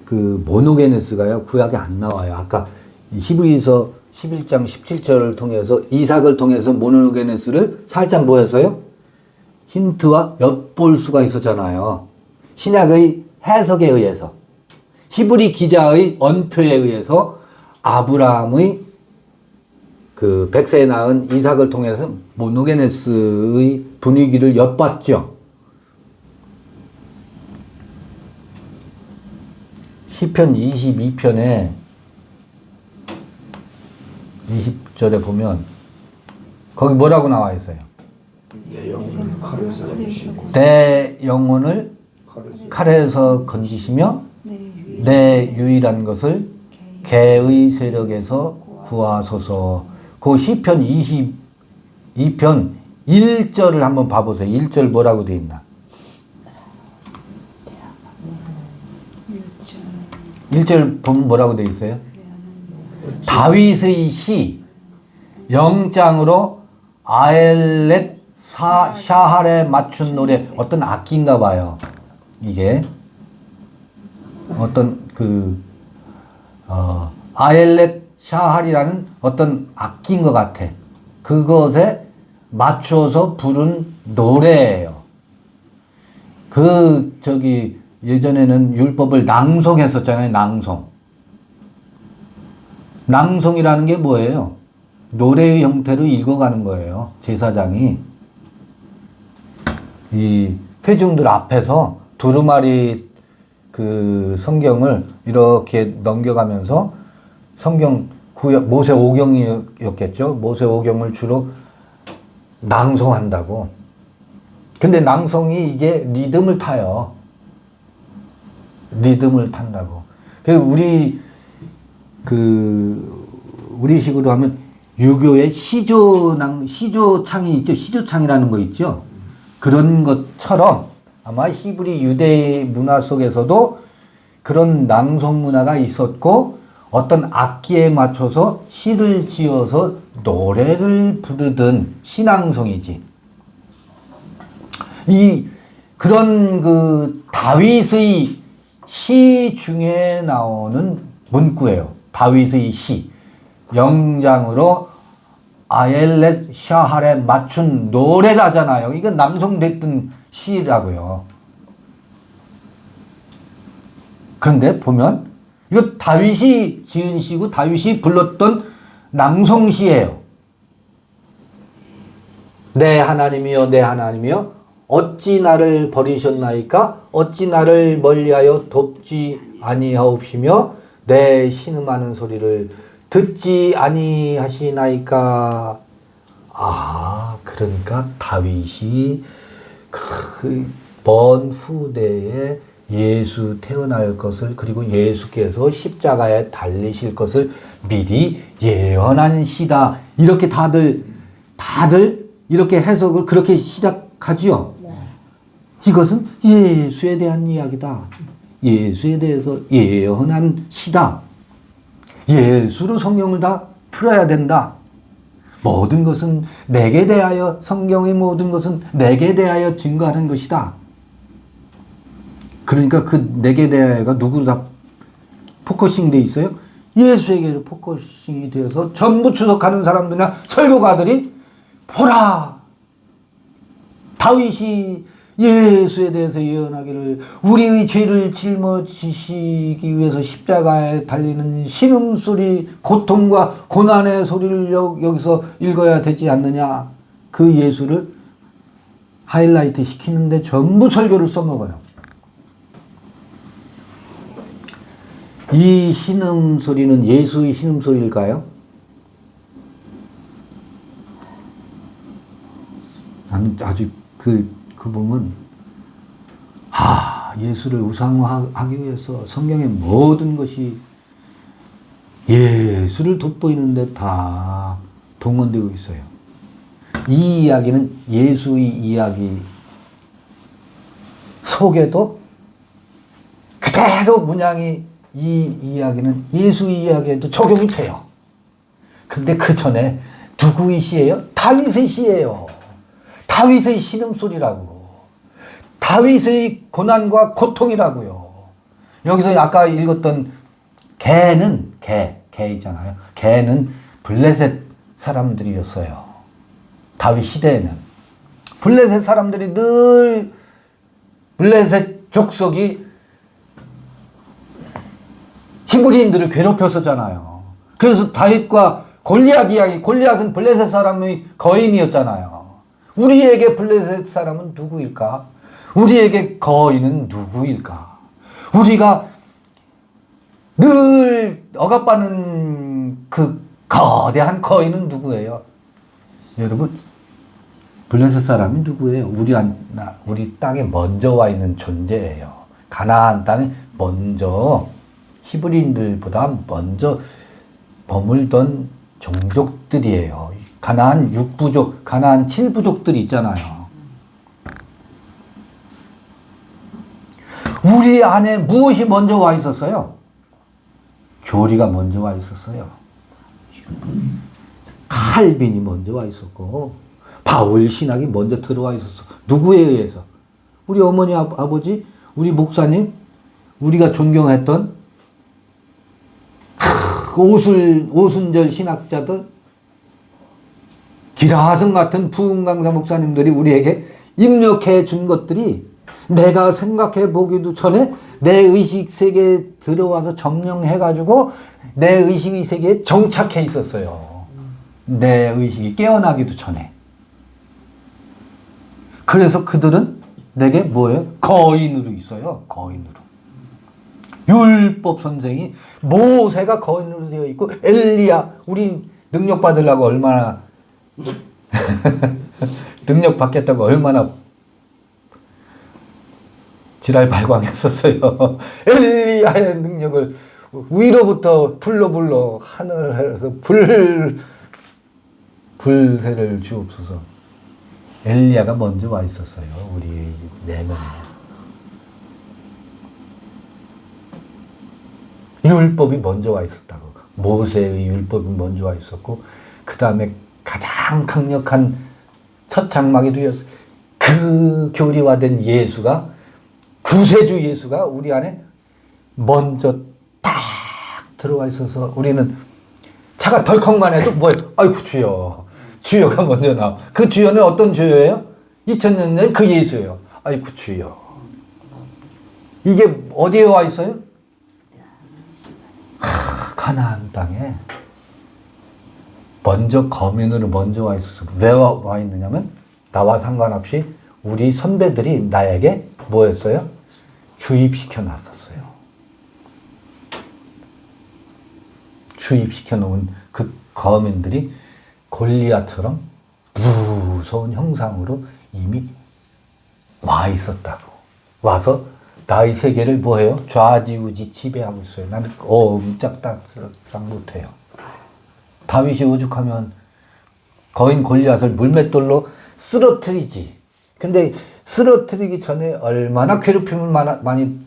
그 모노게네스가요 구약에 안 나와요. 아까 히브리서 11장 17절을 통해서 이삭을 통해서 모노게네스를 살짝 보여서요 힌트와 엿볼 수가 있었잖아요. 신약의 해석에 의해서, 히브리 기자의 언표에 의해서 아브라함의 그 백세에 낳은 이삭을 통해서 모노게네스의 분위기를 엿봤죠. 시편 22편에 20절에 보면 거기 뭐라고 나와 있어요? 내 영혼을 칼에서 건지시고 내 영혼을 칼에서 건지시며 내 유일한 것을 개의 세력에서 구하소서. 그 시편 22편 1절을 한번 봐보세요. 1절 뭐라고 되어 있나? 1절 보면 뭐라고 되어 있어요? 다윗의 시 영장으로 아엘렛 샤할에 맞춘 노래. 어떤 악기인가 봐요. 이게 어떤 아엘렛 샤할이라는 어떤 악기인 것 같아. 그것에 맞춰서 부른 노래예요. 예전에는 율법을 낭송했었잖아요. 낭송이라는 게 뭐예요? 노래의 형태로 읽어가는 거예요. 제사장이 이 회중들 앞에서 두루마리 성경을 이렇게 넘겨가면서 성경 모세 오경이었겠죠. 모세 오경을 주로 낭송한다고. 근데 낭송이 이게 리듬을 타요. 리듬을 탄다고. 우리식으로 하면 유교의 시조창이 있죠. 시조창이라는 거 있죠. 그런 것처럼 아마 히브리 유대 문화 속에서도 그런 낭송 문화가 있었고, 어떤 악기에 맞춰서 시를 지어서 노래를 부르던 시낭송이지. 그런 다윗의 시 중에 나오는 문구예요. 다윗의 시. 영장으로 아엘렛 샤할에 맞춘 노래라잖아요. 이건 낭송됐던 시라고요. 그런데 보면 이거 다윗이 지은 시고 다윗이 불렀던 낭송시예요. 내 하나님이여 내 하나님이여 어찌 나를 버리셨나이까? 어찌 나를 멀리하여 돕지 아니하옵시며 내 신음하는 소리를 듣지 아니하시나이까? 그러니까 다윗이 먼 후대에 예수 태어날 것을, 그리고 예수께서 십자가에 달리실 것을 미리 예언한 시다. 이렇게 다들 이렇게 해석을 그렇게 시작하지요. 이것은 예수에 대한 이야기다. 예수에 대해서 예언한 시다. 예수로 성경을 다 풀어야 된다. 모든 것은 내게 대하여, 성경의 모든 것은 내게 대하여 증거하는 것이다. 그러니까 그 내게 대하여가 누구로 다 포커싱 돼 있어요? 예수에게 포커싱이 되어서 전부 추석하는 사람들이나 설교가들이 보라! 다윗이 예수에 대해서 예언하기를 우리의 죄를 짊어지시기 위해서 십자가에 달리는 신음소리, 고통과 고난의 소리를 여기서 읽어야 되지 않느냐. 그 예수를 하이라이트 시키는데 전부 설교를 써먹어요. 이 신음소리는 예수의 신음소리일까요? 아주 그 보면 예수를 우상화하기 위해서 성경의 모든 것이 예수를 돋보이는데 다 동원되고 있어요. 이 이야기는 예수의 이야기 속에도 그대로 문양이, 이 이야기는 예수의 이야기에도 적용이 돼요. 근데 그 전에 누구의 시예요? 다윗의 시예요. 다윗의 신음소리라고. 다윗의 고난과 고통이라고요. 여기서 아까 읽었던 개는 개 있잖아요. 개는 블레셋 사람들이었어요. 다윗 시대에는 블레셋 사람들이 늘 블레셋 족속이 히브리인들을 괴롭혔었잖아요. 그래서 다윗과 골리앗 이야기, 골리앗은 블레셋 사람의 거인이었잖아요. 우리에게 블레셋 사람은 누구일까? 우리에게 거인은 누구일까? 우리가 늘 억압받는 그 거대한 거인은 누구예요? 여러분, 블레셋 사람이 누구예요? 우리 땅에 먼저 와 있는 존재예요. 가나안 땅에 먼저 히브리인들보다 먼저 머물던 종족들이에요. 가나안 6부족, 가나안 7부족들이 있잖아요. 우리 안에 무엇이 먼저 와 있었어요? 교리가 먼저 와 있었어요. 칼빈이 먼저 와 있었고 바울 신학이 먼저 들어와 있었어. 누구에 의해서? 우리 어머니, 아버지, 우리 목사님, 우리가 존경했던 오순절 신학자들, 기라성 같은 부흥 강사 목사님들이 우리에게 입력해 준 것들이 내가 생각해 보기도 전에 내 의식 세계에 들어와서 점령해 가지고 내 의식 세계에 정착해 있었어요. 내 의식이 깨어나기도 전에. 그래서 그들은 내게 뭐예요? 거인으로 있어요. 거인으로. 율법 선생이 모세가 거인으로 되어 있고 엘리야, 우리 능력 받으려고 얼마나 능력 받겠다고 얼마나 지랄 발광했었어요. 엘리야의 능력을 위로부터 불러 하늘에서 불새를 주옵소서. 엘리야가 먼저 와 있었어요. 우리 내면에. 율법이 먼저 와 있었다고. 모세의 율법이 먼저 와 있었고, 그 다음에 가장 강력한 첫 장막이 되었어요. 그 교리화된 예수가, 구세주 예수가 우리 안에 먼저 딱 들어와 있어서 우리는 차가 덜컥만 해도 뭐예요? 아이고 주여. 주여가 먼저 나와. 그 주여는 어떤 주여예요? 2000년 전 그 예수예요. 아이고 주여. 이게 어디에 와 있어요? 가나안 땅에 먼저 거민으로 먼저 와 있어서 왜 와 있느냐면 나와 상관없이 우리 선배들이 나에게 뭐 했어요? 주입시켜 놨었어요. 주입시켜 놓은 그 거민들이 골리앗처럼 무서운 형상으로 이미 와 있었다고. 와서 나의 세계를 뭐해요? 좌지우지 지배하고 있어요. 나는 옴짝딱 못해요. 다윗이 오죽하면 거인 골리앗을 물맷돌로 쓰러뜨리지. 근데 쓰러뜨리기 전에 얼마나 괴롭힘을 많이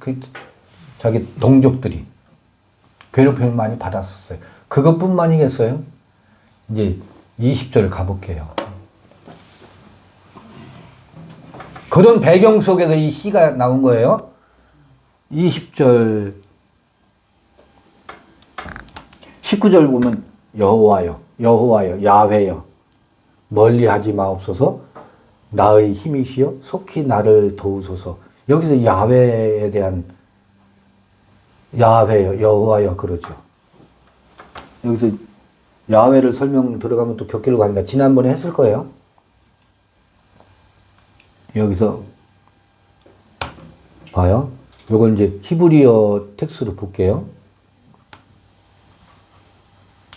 자기 동족들이 괴롭힘을 많이 받았었어요. 그것뿐만이겠어요? 이제 20절 가볼게요. 그런 배경 속에서 이 시가 나온 거예요. 20절 19절 보면 여호와여 야훼여 멀리하지 마옵소서 나의 힘이시여 속히 나를 도우소서. 여기서 야훼에 대한 야훼여 여호와여 그러죠. 여기서 야훼를 설명 들어가면 또 격기를 가니까 지난번에 했을 거예요. 여기서 봐요. 요건 이제 히브리어 텍스트로 볼게요.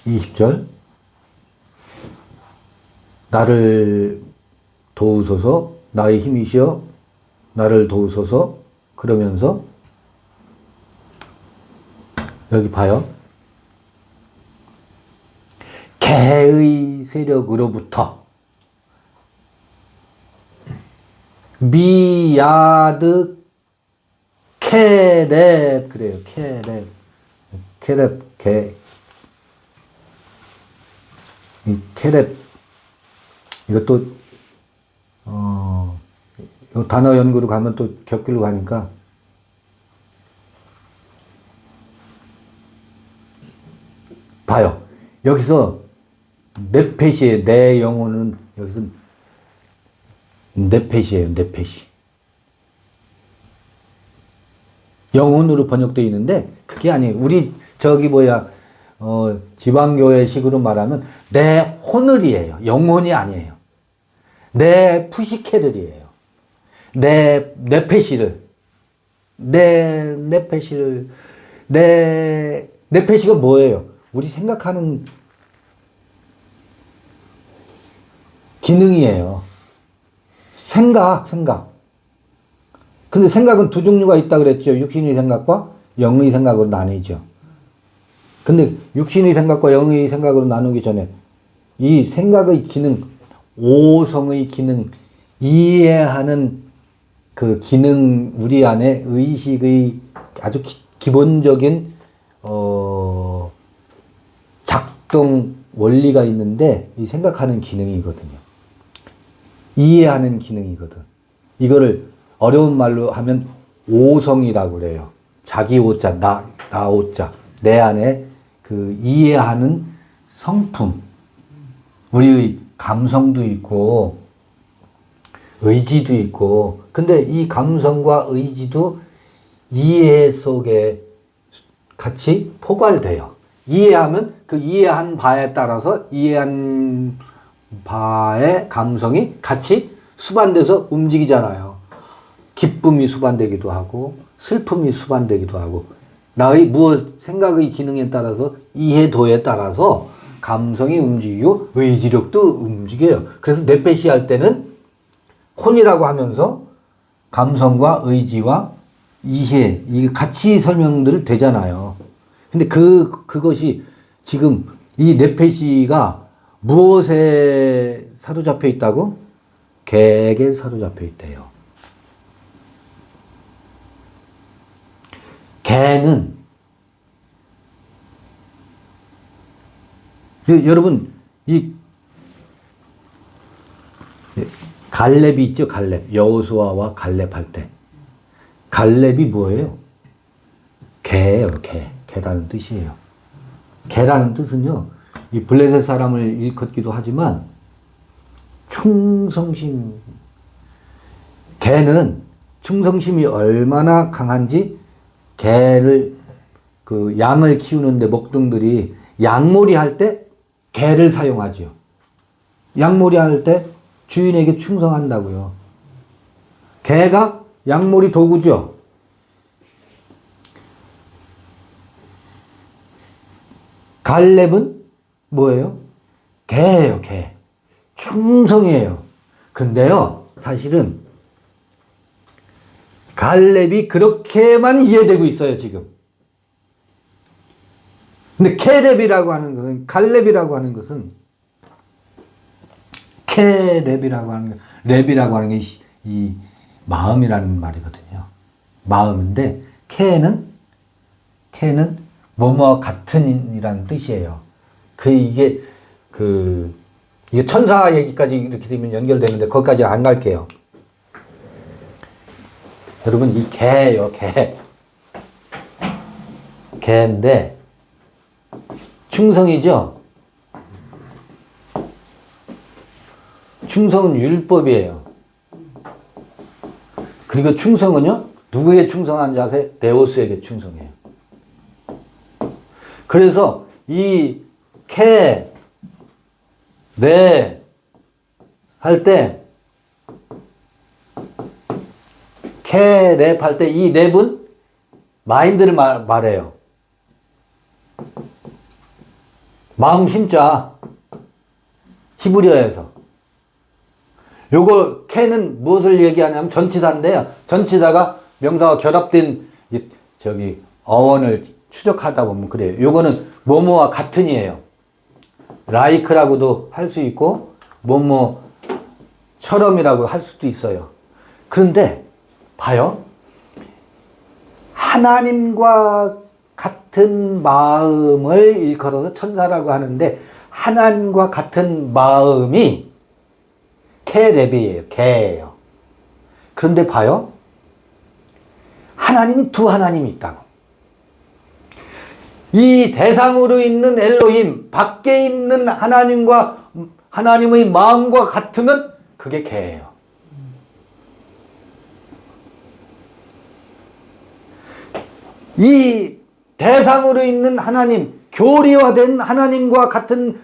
20절 나를 도우소서 나의 힘이시여 나를 도우소서. 그러면서 여기 봐요. 개의 세력으로부터 미야드 케렙 그래요. 케렙 이것도 이 단어 연구로 가면 또 격길로 가니까 봐요. 여기서 넷펫이에요. 내 영혼은 여기서 넷펫이에요. 넷펫이 영혼으로 번역되어 있는데 그게 아니에요. 우리 지방교회식으로 말하면 내 호늘이에요. 영혼이 아니에요. 내 푸시케들이에요. 내 넷펫이가 뭐예요? 우리 생각하는 기능이에요. 생각. 근데 생각은 두 종류가 있다 그랬죠. 육신의 생각과 영의 생각으로 나뉘죠. 근데 육신의 생각과 영의 생각으로 나누기 전에 이 생각의 기능, 오성의 기능, 이해하는 그 기능, 우리 안에 의식의 아주 기본적인 작동 원리가 있는데 이 생각하는 기능이거든요. 이해하는 기능이거든. 이거를 어려운 말로 하면 오성이라고 그래요. 자기 오자, 나 오자. 내 안에 그 이해하는 성품. 우리의 감성도 있고 의지도 있고, 근데 이 감성과 의지도 이해 속에 같이 포괄돼요. 이해하면 그 이해한 바에 따라서 이해한 바의 감성이 같이 수반돼서 움직이잖아요. 기쁨이 수반되기도 하고 슬픔이 수반되기도 하고, 나의 무엇 생각의 기능에 따라서 이해도에 따라서 감성이 움직이고 의지력도 움직여요. 그래서 넷배시 할 때는 혼이라고 하면서 감성과 의지와 이해, 이 같이 설명들 되잖아요. 근데 그것이 지금 이 넷배시가 무엇에 사로잡혀 있다고? 객에 사로잡혀 있대요. 개는, 여러분, 이 갈렙이 있죠, 갈렙. 여호수아와 갈렙 할 때. 갈렙이 뭐예요? 개예요, 개. 개라는 뜻이에요. 개라는 뜻은요, 이 블레셋 사람을 일컫기도 하지만, 충성심. 개는 충성심이 얼마나 강한지, 개를, 그 양을 키우는데 목동들이 양몰이 할 때 개를 사용하죠. 양몰이 할 때 주인에게 충성한다고요. 개가 양몰이 도구죠. 갈렙은 뭐예요? 개예요, 개. 충성이에요. 근데요, 사실은 갈렙이 그렇게만 이해되고 있어요, 지금. 근데 케렙이라고 하는 것은, 갈렙이라고 하는 것은, 케렙이라고 하는 것, 렙이라고 하는 게 이 마음이라는 말이거든요. 마음인데, 케는 뭐뭐와 같은 이라는 뜻이에요. 이게 천사 얘기까지 이렇게 되면 연결되는데, 거기까지 안 갈게요. 여러분, 이 개예요, 개. 개인데, 충성이죠? 충성은 율법이에요. 그리고 충성은요, 누구에게 충성하는지 아세요? 데오스에게 충성해요. 그래서 이 케, 네, 할 때, 케, 랩 할 때 이 랩은 마인드를 말해요. 마음 심자. 히브리어에서. 요거 케는 무엇을 얘기하냐면 전치사인데요. 전치사가 명사와 결합된 어원을 추적하다 보면 그래요. 요거는 뭐뭐와 같은이에요. like라고도 할 수 있고 뭐뭐처럼이라고 할 수도 있어요. 그런데 봐요. 하나님과 같은 마음을 일컬어서 천사라고 하는데, 하나님과 같은 마음이 케렙이에요. 개예요. 그런데 봐요. 하나님이 두 하나님이 있다고. 이 대상으로 있는 엘로힘, 밖에 있는 하나님의 마음과 같으면 그게 개예요. 이 대상으로 있는 하나님, 교리화된 하나님과 같은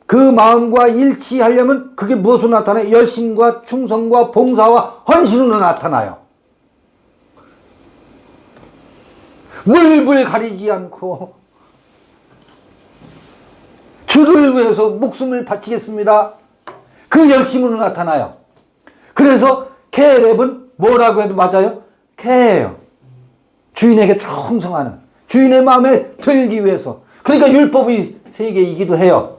그 마음과 일치하려면 그게 무엇으로 나타나요? 열심과 충성과 봉사와 헌신으로 나타나요. 물불 가리지 않고 주를 위해서 목숨을 바치겠습니다. 그 열심으로 나타나요. 그래서 케렙은 뭐라고 해도 맞아요? 개예요. 주인에게 충성하는, 주인의 마음에 들기 위해서. 그러니까 율법의 세계이기도 해요.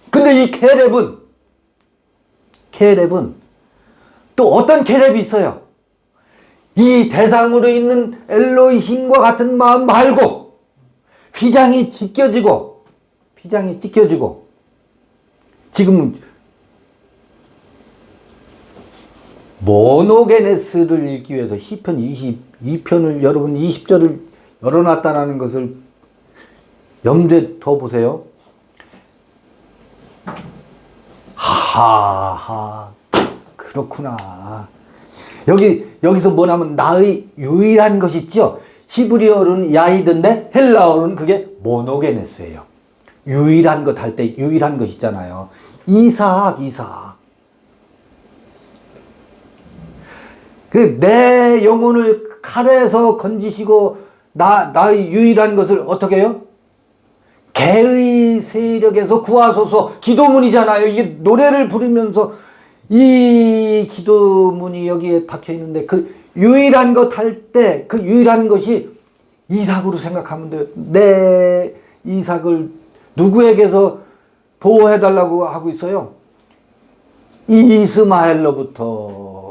근데 이 케렙은 또 어떤 케렙이 있어요. 이 대상으로 있는 엘로힘과 같은 마음 말고 휘장이 찢겨지고 지금 모노게네스를 읽기 위해서 시편 22편을 여러분 20절을 열어놨다는 것을 염두에 둬 보세요. 하하, 그렇구나. 여기서 뭐냐면 나의 유일한 것이 있죠. 히브리어로는 야히드인데 헬라어로는 그게 모노게네스예요. 유일한 것 할 때 유일한 것 있잖아요. 이삭. 그 내 영혼을 칼에서 건지시고 나의 유일한 것을 어떻게 해요? 개의 세력에서 구하소서. 기도문이잖아요. 이게 노래를 부르면서 이 기도문이 여기에 박혀 있는데 그 유일한 것 할 때 그 유일한 것이 이삭으로 생각하면 돼요. 내 이삭을 누구에게서 보호해달라고 하고 있어요? 이스마엘로부터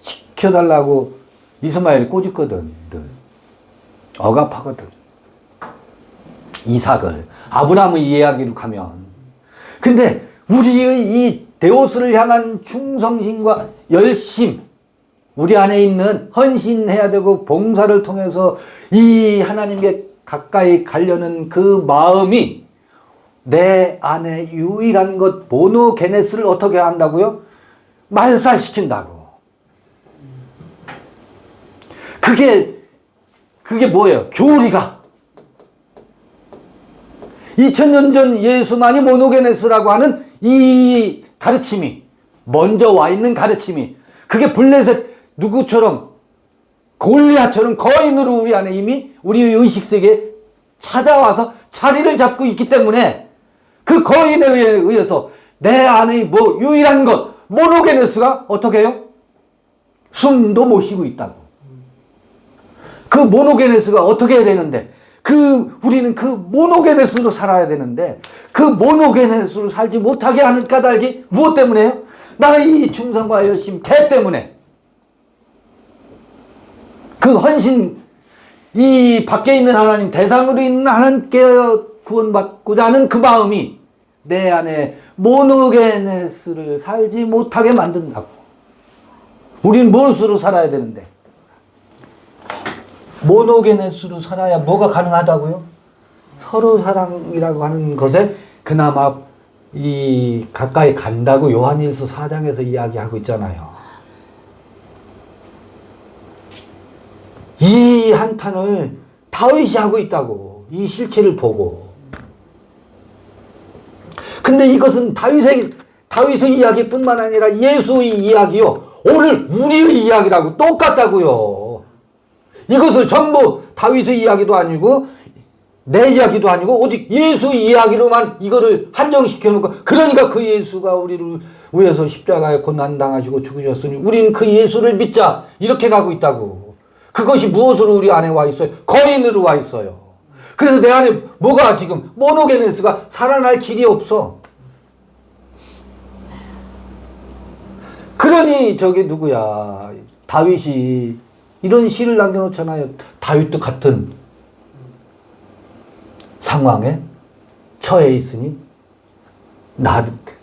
지켜달라고. 이스마엘이 꼬집거든. 억압하거든. 이삭을. 아브라함의 이야기로 가면. 근데 우리의 이 데오스를 향한 충성심과 열심, 우리 안에 있는 헌신해야 되고 봉사를 통해서 이 하나님께 가까이 가려는 그 마음이 내 안에 유일한 것 모노게네스를 어떻게 한다고요? 말살시킨다고. 그게 뭐예요? 교리가. 2000년 전 예수만이 모노게네스라고 하는 이 가르침이 먼저 와 있는 가르침이 그게 블레셋 누구처럼 골리앗처럼 거인으로 우리 안에 이미 우리 의식세계에 찾아와서 자리를 잡고 있기 때문에 그 거인에 의해서 내 안의 유일한 것 모노게네스가 어떻게 해요? 숨도 못 쉬고 있다고. 그 모노게네스가 어떻게 해야 되는데 우리는 그 모노게네스로 살아야 되는데 그 모노게네스로 살지 못하게 하는 까닭이 무엇 때문에요? 나의 충성과 열심 개 때문에. 그 헌신, 이 밖에 있는 하나님, 대상으로 있는 하나님께 구원받고자 하는 그 마음이 내 안에 모노게네스를 살지 못하게 만든다고. 우린 무엇으로 살아야 되는데? 모노게네스로 살아야 뭐가 가능하다고요? 서로 사랑이라고 하는 것에 그나마 이 가까이 간다고 요한일서 4장에서 이야기하고 있잖아요. 이 한탄을 다윗이 하고 있다고. 이 실체를 보고. 근데 이것은 다윗의 이야기뿐만 아니라 예수의 이야기요. 오늘 우리의 이야기라고 똑같다고요. 이것을 전부 다윗의 이야기도 아니고 내 이야기도 아니고 오직 예수의 이야기로만 이거를 한정시켜 놓고, 그러니까 그 예수가 우리를 위해서 십자가에 고난당하시고 죽으셨으니 우리는 그 예수를 믿자, 이렇게 가고 있다고. 그것이 무엇으로 우리 안에 와 있어요? 거인으로 와 있어요. 그래서 내 안에 뭐가 지금 모노게네스가 살아날 길이 없어. 그러니 저게 누구야? 다윗이 이런 시를 남겨놓잖아요. 다윗도 같은 상황에 처해 있으니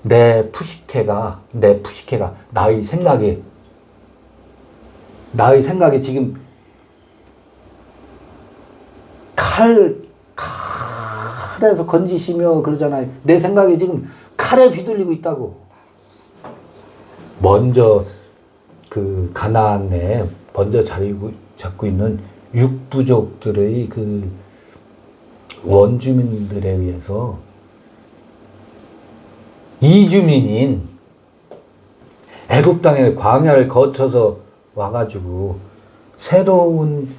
내 푸시케가 나의 생각에 지금 칼에서 건지시며 그러잖아요. 내 생각이 지금 칼에 휘둘리고 있다고. 먼저 그 가나안에 먼저 자리 잡고 있는 육부족들의 그 원주민들에 의해서 이주민인 애굽 땅에 광야를 거쳐서 와가지고 새로운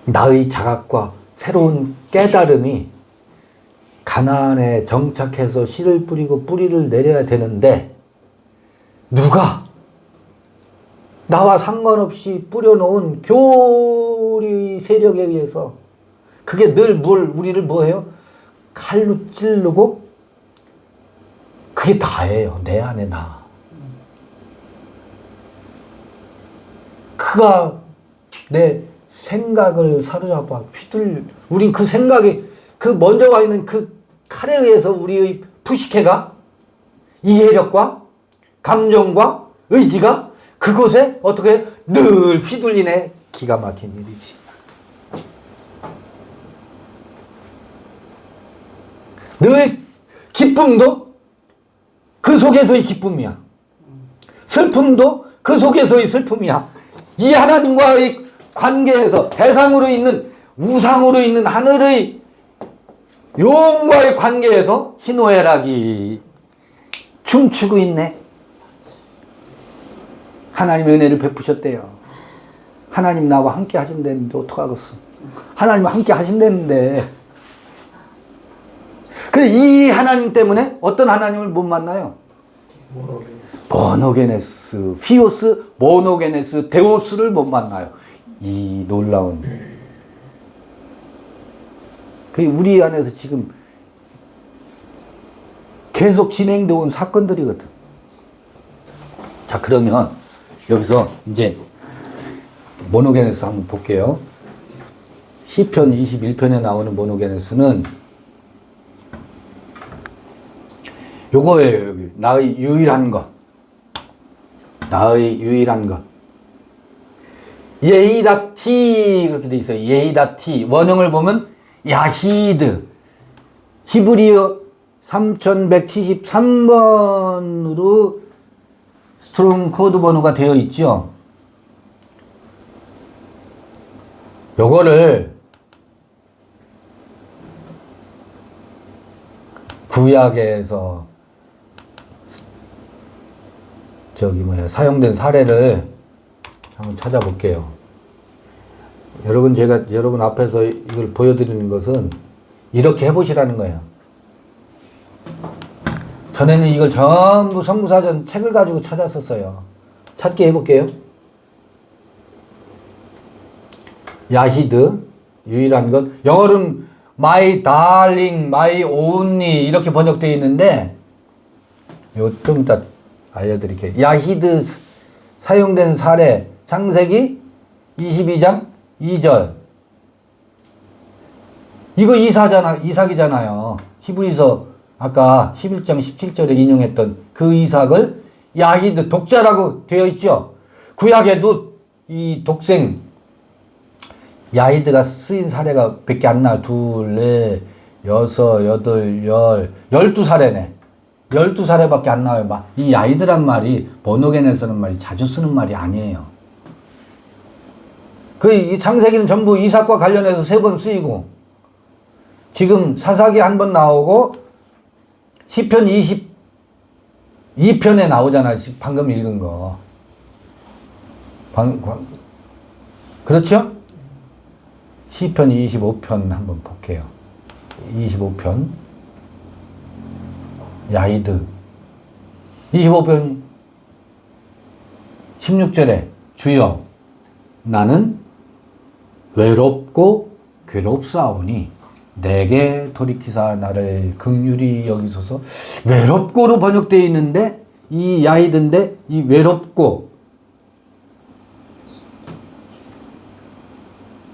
나의 자각과 새로운 깨달음이 가나안에 정착해서 씨를 뿌리고 뿌리를 내려야 되는데, 누가 나와 상관없이 뿌려놓은 교리 세력에 의해서 그게 늘 우리를 뭐해요? 칼로 찌르고 그게 나예요. 내 안에 나. 그가 내 생각을 사로잡아 우린 그 생각이 그 먼저 와 있는 그 칼에 의해서 우리의 부식해가 이해력과 감정과 의지가 그곳에 어떻게 늘 휘둘리네. 기가 막힌 일이지. 늘 기쁨도 그 속에서의 기쁨이야. 슬픔도 그 속에서의 슬픔이야. 이 하나님과의 관계에서 대상으로 있는 우상으로 있는 하늘의 영과의 관계에서 희노애락이 춤추고 있네. 하나님 은혜를 베푸셨대요. 하나님 나와 함께 하신다는데 어떡하겠어. 하나님 함께 하신다는데. 그래 이 하나님 때문에 어떤 하나님을 못 만나요? 모노게네스, 피오스, 모노게네스, 데오스를 못 만나요. 이 놀라운. 그게 우리 안에서 지금 계속 진행되어 온 사건들이거든. 자, 그러면 여기서 이제 모노게네스 한번 볼게요. 시편 21편에 나오는 모노게네스는 요거예요. 여기 나의 유일한 것. 나의 유일한 것. 예히다티 그렇게 돼 있어요. 예히다티. 원형을 보면 야히드. 히브리어 3173번으로 스트롱 코드 번호가 되어 있죠. 요거를 구약에서 사용된 사례를 한번 찾아볼게요. 제가 여러분 앞에서 이걸 보여드리는 것은 이렇게 해보시라는 거예요. 전에는 이걸 전부 성구사전 책을 가지고 찾았었어요. 찾기 해볼게요. 야히드, 유일한 것. 영어로는 my darling, my only 이렇게 번역되어 있는데 이거 좀 이따 알려드릴게요. 야히드 사용된 사례 창세기 22장 2절. 이거 이삭이잖아요. 히브리서 아까 11장 17절에 인용했던 그 이삭을 야히드 독자라고 되어 있죠. 구약에도 이 독생 야히드가 쓰인 사례가 몇 개 안 나와요. 2, 4, 6, 8, 10, 12사례네. 12사례밖에 안 나와요. 이 야히드란 말이 번역에서는 말이 자주 쓰는 말이 아니에요. 이 창세기는 전부 이삭과 관련해서 3번 쓰이고, 지금 사사기 한 번 나오고, 시편 22편에 나오잖아요. 방금 읽은 거. 그렇죠? 시편 25편 한번 볼게요. 25편. 야히드. 25편 16절에 주여 나는 외롭고 괴롭사오니 내게 돌이키사 나를 긍휼히 여기소서. 외롭고로 번역되어 있는데 이 야히드인데 이 외롭고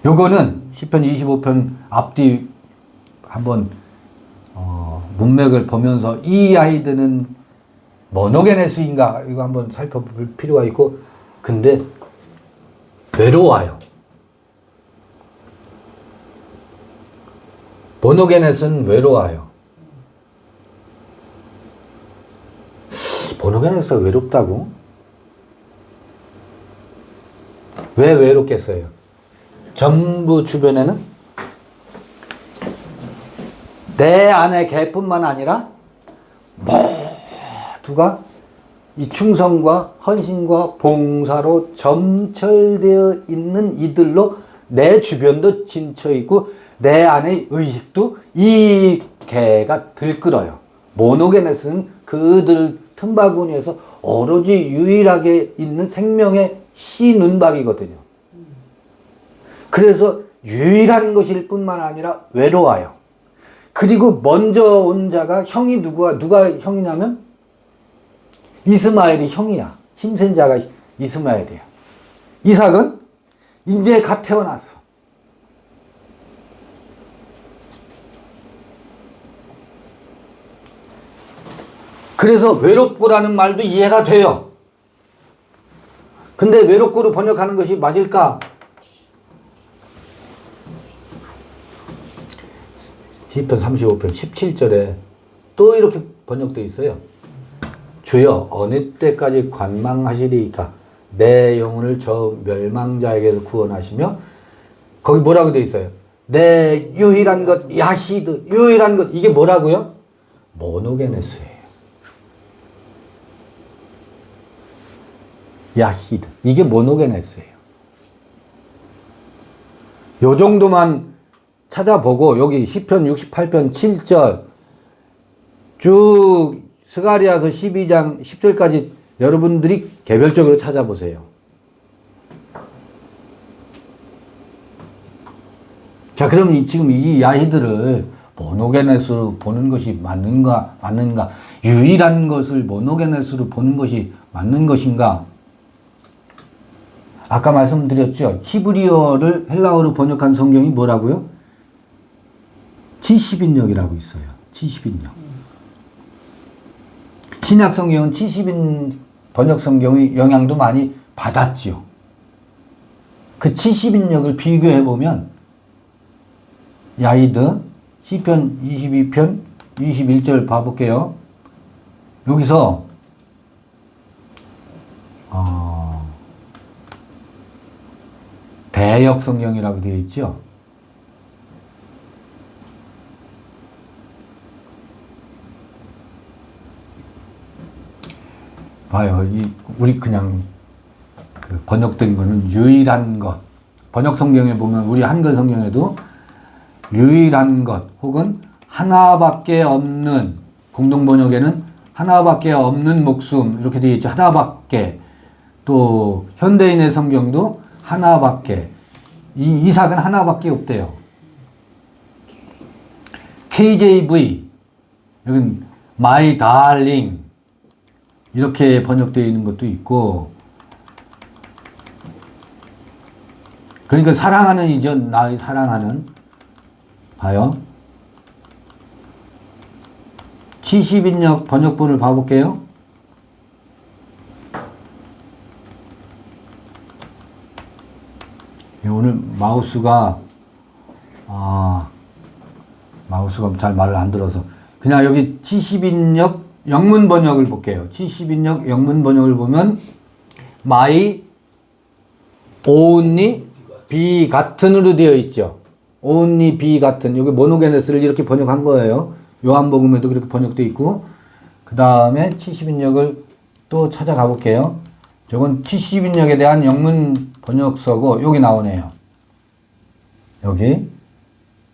요거는 시편 25편 앞뒤 한번 문맥을 보면서 이 야히드는 모노게네스인가 이거 한번 살펴볼 필요가 있고, 근데 외로워요. 모노게네스는 외로워요. 모노게네스가 외롭다고? 왜 외롭겠어요? 전부 주변에는 내 안의 개뿐만 아니라 모두가 이 충성과 헌신과 봉사로 점철되어 있는 이들로 내 주변도 진쳐 있고 내 안의 의식도 이 개가 들끓어요. 모노게네스는 그들 틈바구니에서 오로지 유일하게 있는 생명의 씨 눈박이거든요. 그래서 유일한 것일 뿐만 아니라 외로워요. 그리고 먼저 온 자가 형이 누가 형이냐면 이스마엘이 형이야. 힘센 자가 이스마엘이야. 이삭은 이제 갓 태어났어. 그래서 외롭고라는 말도 이해가 돼요. 근데 외롭고로 번역하는 것이 맞을까? 시편 35편 17절에 또 이렇게 번역되어 있어요. 주여 어느 때까지 관망하시리이까 내 영혼을 저 멸망자에게서 구원하시며, 거기 뭐라고 되어 있어요? 내 유일한 것 야히드, 유일한 것, 이게 뭐라고요? 모노게네스예요. 야히드, 이게 모노게네스예요. 요 정도만 찾아보고 여기 시편 68편 7절 쭉 스가랴서 12장 10절까지 여러분들이 개별적으로 찾아보세요. 자, 그럼 지금 이 야히드를 모노게네스로 보는 것이 맞는가? 유일한 것을 모노게네스로 보는 것이 맞는 것인가? 아까 말씀드렸죠. 히브리어를 헬라어로 번역한 성경이 뭐라고요? 70인역이라고 있어요. 70인역. 신약 성경은 70인 번역 성경의 영향도 많이 받았지요. 그 70인역을 비교해 보면 야히드 시편 22편 21절 봐볼게요. 여기서 대역 성경이라고 되어 있죠. 봐요. 우리 그냥 그 번역된 거는 유일한 것. 번역 성경에 보면 우리 한글 성경에도 유일한 것 혹은 하나밖에 없는, 공동 번역에는 하나밖에 없는 목숨 이렇게 되어 있죠. 하나밖에. 또 현대인의 성경도 하나밖에. 이삭은 하나밖에 없대요. KJV 여긴 My Darling 이렇게 번역되어 있는 것도 있고, 그러니까 사랑하는 이죠. 나의 사랑하는. 봐요. 70인역 번역본을 봐볼게요. 오늘 마우스가 잘 말을 안 들어서 그냥 여기 70인역 영문 번역을 볼게요. 70인역 영문 번역을 보면 my only begatten으로 되어 있죠. only begotten. 여기 모노게네스를 이렇게 번역한 거예요. 요한복음에도 그렇게 번역되어 있고, 그 다음에 70인역을 또 찾아가 볼게요. 저건 70인역에 대한 영문 번역서고 여기 나오네요. 여기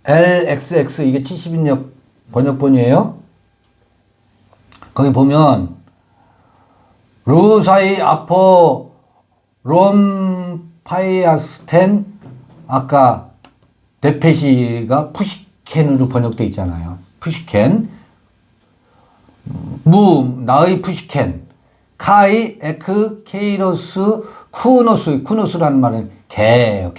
LXX 이게 70인역 번역본이에요. 거기 보면 루사이 아포 롬파이아스텐, 아까 데페시가 푸시켄으로 번역되어 있잖아요. 푸시켄, 나의 푸시켄, 카이 에크 케이로스 쿠노스라는 말은 개예요.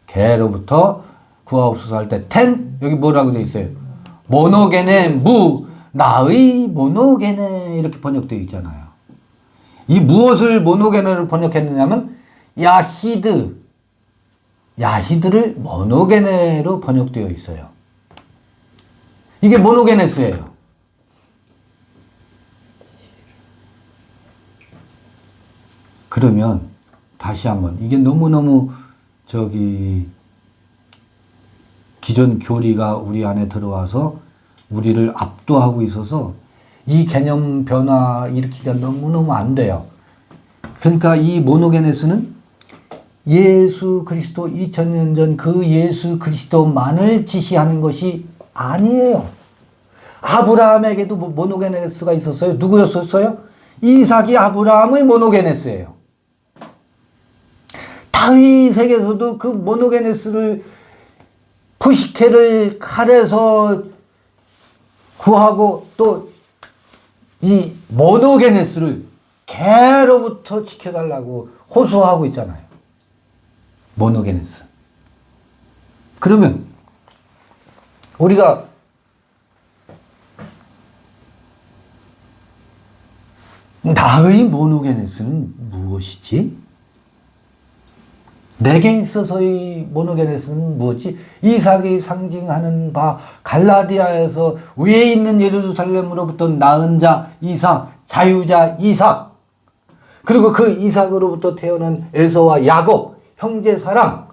개로부터 구하옵소서 할 때 텐, 여기 뭐라고 되어 있어요? 모노게네 나의 모노게네 이렇게 번역되어 있잖아요. 이 무엇을 모노게네로 번역했느냐면 야히드를 모노게네로 번역되어 있어요. 이게 모노게네스예요. 그러면 다시 한번, 이게 너무너무 기존 교리가 우리 안에 들어와서 우리를 압도하고 있어서 이 개념 변화 일으키기가 너무너무 안 돼요. 그러니까 이 모노게네스는 예수 그리스도 2000년 전 그 예수 그리스도만을 지시하는 것이 아니에요. 아브라함에게도 모노게네스가 있었어요. 누구였었어요? 이삭이 아브라함의 모노게네스예요. 다 다윗에게서도 그 모노게네스를 푸시케를 칼에서 구하고 또 이 모노게네스를 개로부터 지켜달라고 호소하고 있잖아요. 모노게네스. 그러면 우리가 나의 모노게네스는 무엇이지? 내게 있어서의 모노게네스는 무엇이? 이삭이 상징하는 바 갈라디아에서 위에 있는 예루살렘으로부터 낳은 자 이삭, 자유자 이삭, 그리고 그 이삭으로부터 태어난 에서와 야곱, 형제 사랑,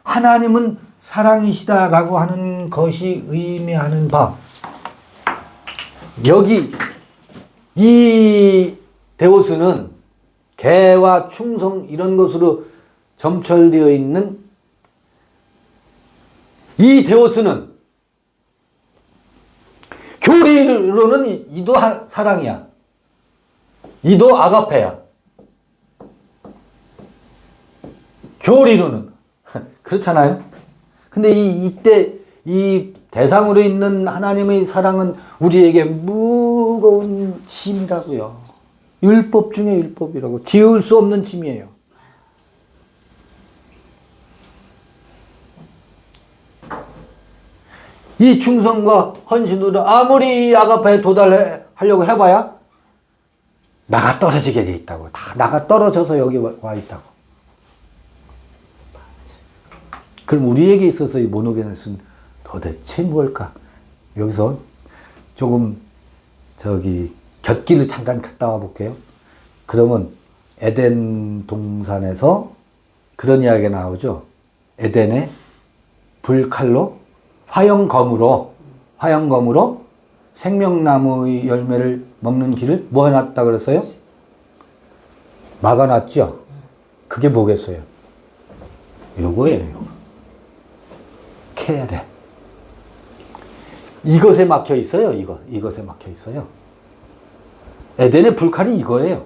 하나님은 사랑이시다라고 하는 것이 의미하는 바, 여기 이 데오스는 개와 충성 이런 것으로 점철되어 있는 이 데오스는 교리로는 이도 사랑이야. 이도 아가페야. 교리로는 그렇잖아요. 근데 이때 이 대상으로 있는 하나님의 사랑은 우리에게 무거운 짐이라고요. 율법 중에 율법이라고. 지울 수 없는 짐이에요. 이 충성과 헌신으로 아무리 아가페에 도달하려고 해봐야 나가 떨어지게 돼 있다고. 다 나가 떨어져서 여기 와 있다고. 그럼 우리에게 있어서 이 모노게네스는 도대체 무엇일까? 여기서 조금 곁길을 잠깐 갔다 와 볼게요. 그러면 에덴 동산에서 그런 이야기가 나오죠. 에덴에 불칼로 화영검으로 생명나무의 열매를 먹는 길을 뭐 해놨다 그랬어요? 막아놨죠. 그게 뭐겠어요? 요거예요. 케레. 이것에 막혀 있어요. 이것에 막혀 있어요. 에덴의 불칼이 이거예요.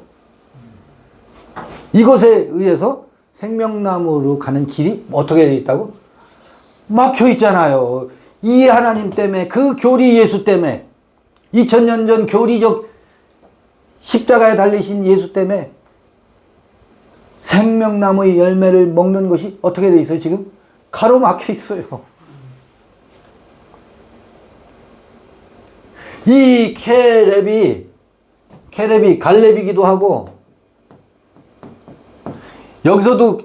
이것에 의해서 생명나무로 가는 길이 어떻게 되어 있다고? 막혀 있잖아요. 이 하나님 때문에, 그 교리 예수 때문에, 2000년 전 교리적 십자가에 달리신 예수 때문에 생명나무의 열매를 먹는 것이 어떻게 되어 있어요? 지금 가로막혀 있어요. 이 케렙이 갈렙이기도 하고, 여기서도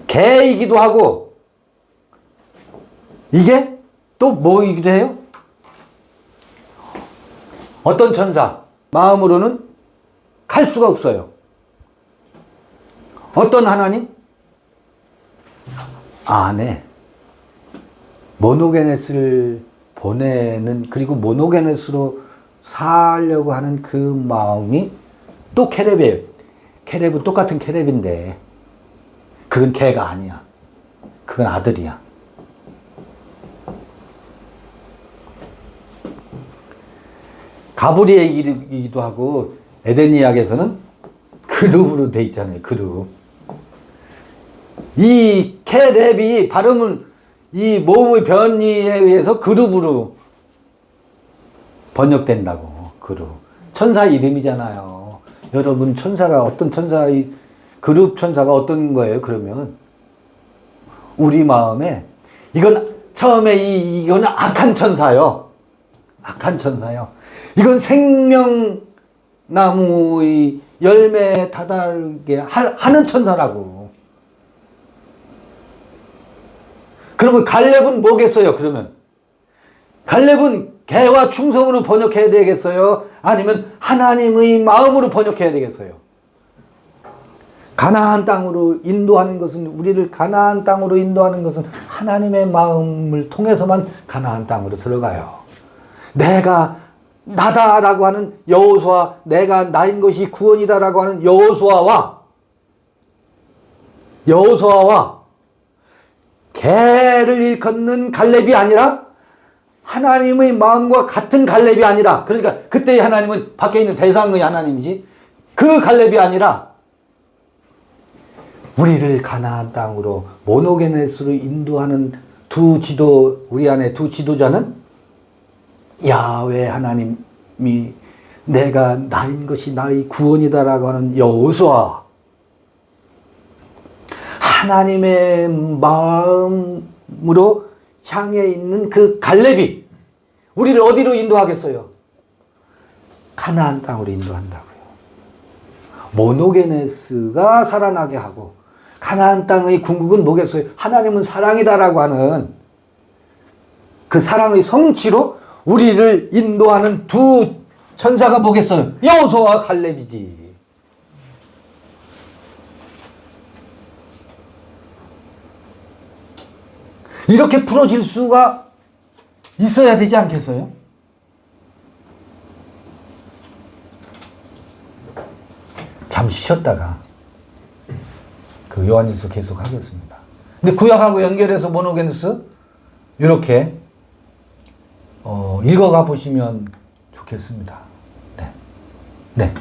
개이기도 하고, 이게 또 뭐이기도 해요? 어떤 천사, 마음으로는 갈 수가 없어요. 어떤 하나님? 안에 모노게네스를 보내는, 그리고 모노게네스로 살려고 하는 그 마음이 또 케렙이에요. 케렙은 똑같은 케렙인데 그건 개가 아니야. 그건 아들이야. 가브리엘이기도 하고, 에덴 이야기에서는 그룹으로 돼 있잖아요. 그룹. 이 케렙이 발음은 이 모음의 변이에 의해서 그룹으로 번역된다고. 그룹. 천사 이름이잖아요. 여러분, 천사가 어떤 천사의 그룹 천사가 어떤 거예요? 그러면 우리 마음에 이건 처음에 이거는 악한 천사요. 악한 천사요. 이건 생명나무의 열매에 다다르게 하는 천사라고. 그러면 갈렙은 뭐겠어요? 그러면 갈렙은 개와 충성으로 번역해야 되겠어요? 아니면 하나님의 마음으로 번역해야 되겠어요? 가나안 땅으로 인도하는 것은, 우리를 가나안 땅으로 인도하는 것은 하나님의 마음을 통해서만 가나안 땅으로 들어가요. 내가 나다라고 하는 여호수아, 내가 나인 것이 구원이다라고 하는 여호수아와 개를 일컫는 갈렙이 아니라, 하나님의 마음과 같은 갈렙이 아니라, 그러니까 그때의 하나님은 밖에 있는 대상의 하나님이지, 그 갈렙이 아니라 우리를 가나안 땅으로 모노게네스로 인도하는 두 지도, 우리 안에 두 지도자는 야훼 하나님이 내가 나인 것이 나의 구원이다라고 하는 여호수아, 하나님의 마음으로 향해 있는 그 갈렙이 우리를 어디로 인도하겠어요? 가나안 땅으로 인도한다고요. 모노게네스가 살아나게 하고 가나안 땅의 궁극은 뭐겠어요? 하나님은 사랑이다라고 하는 그 사랑의 성취로 우리를 인도하는 두 천사가 뭐겠어요? 여호수아와 갈렙이지. 이렇게 풀어질 수가 있어야 되지 않겠어요? 잠시 쉬었다가 그 요한일서 계속 하겠습니다. 근데 구약하고 연결해서 모노게네스 이렇게 읽어가 보시면 좋겠습니다. 네. 네.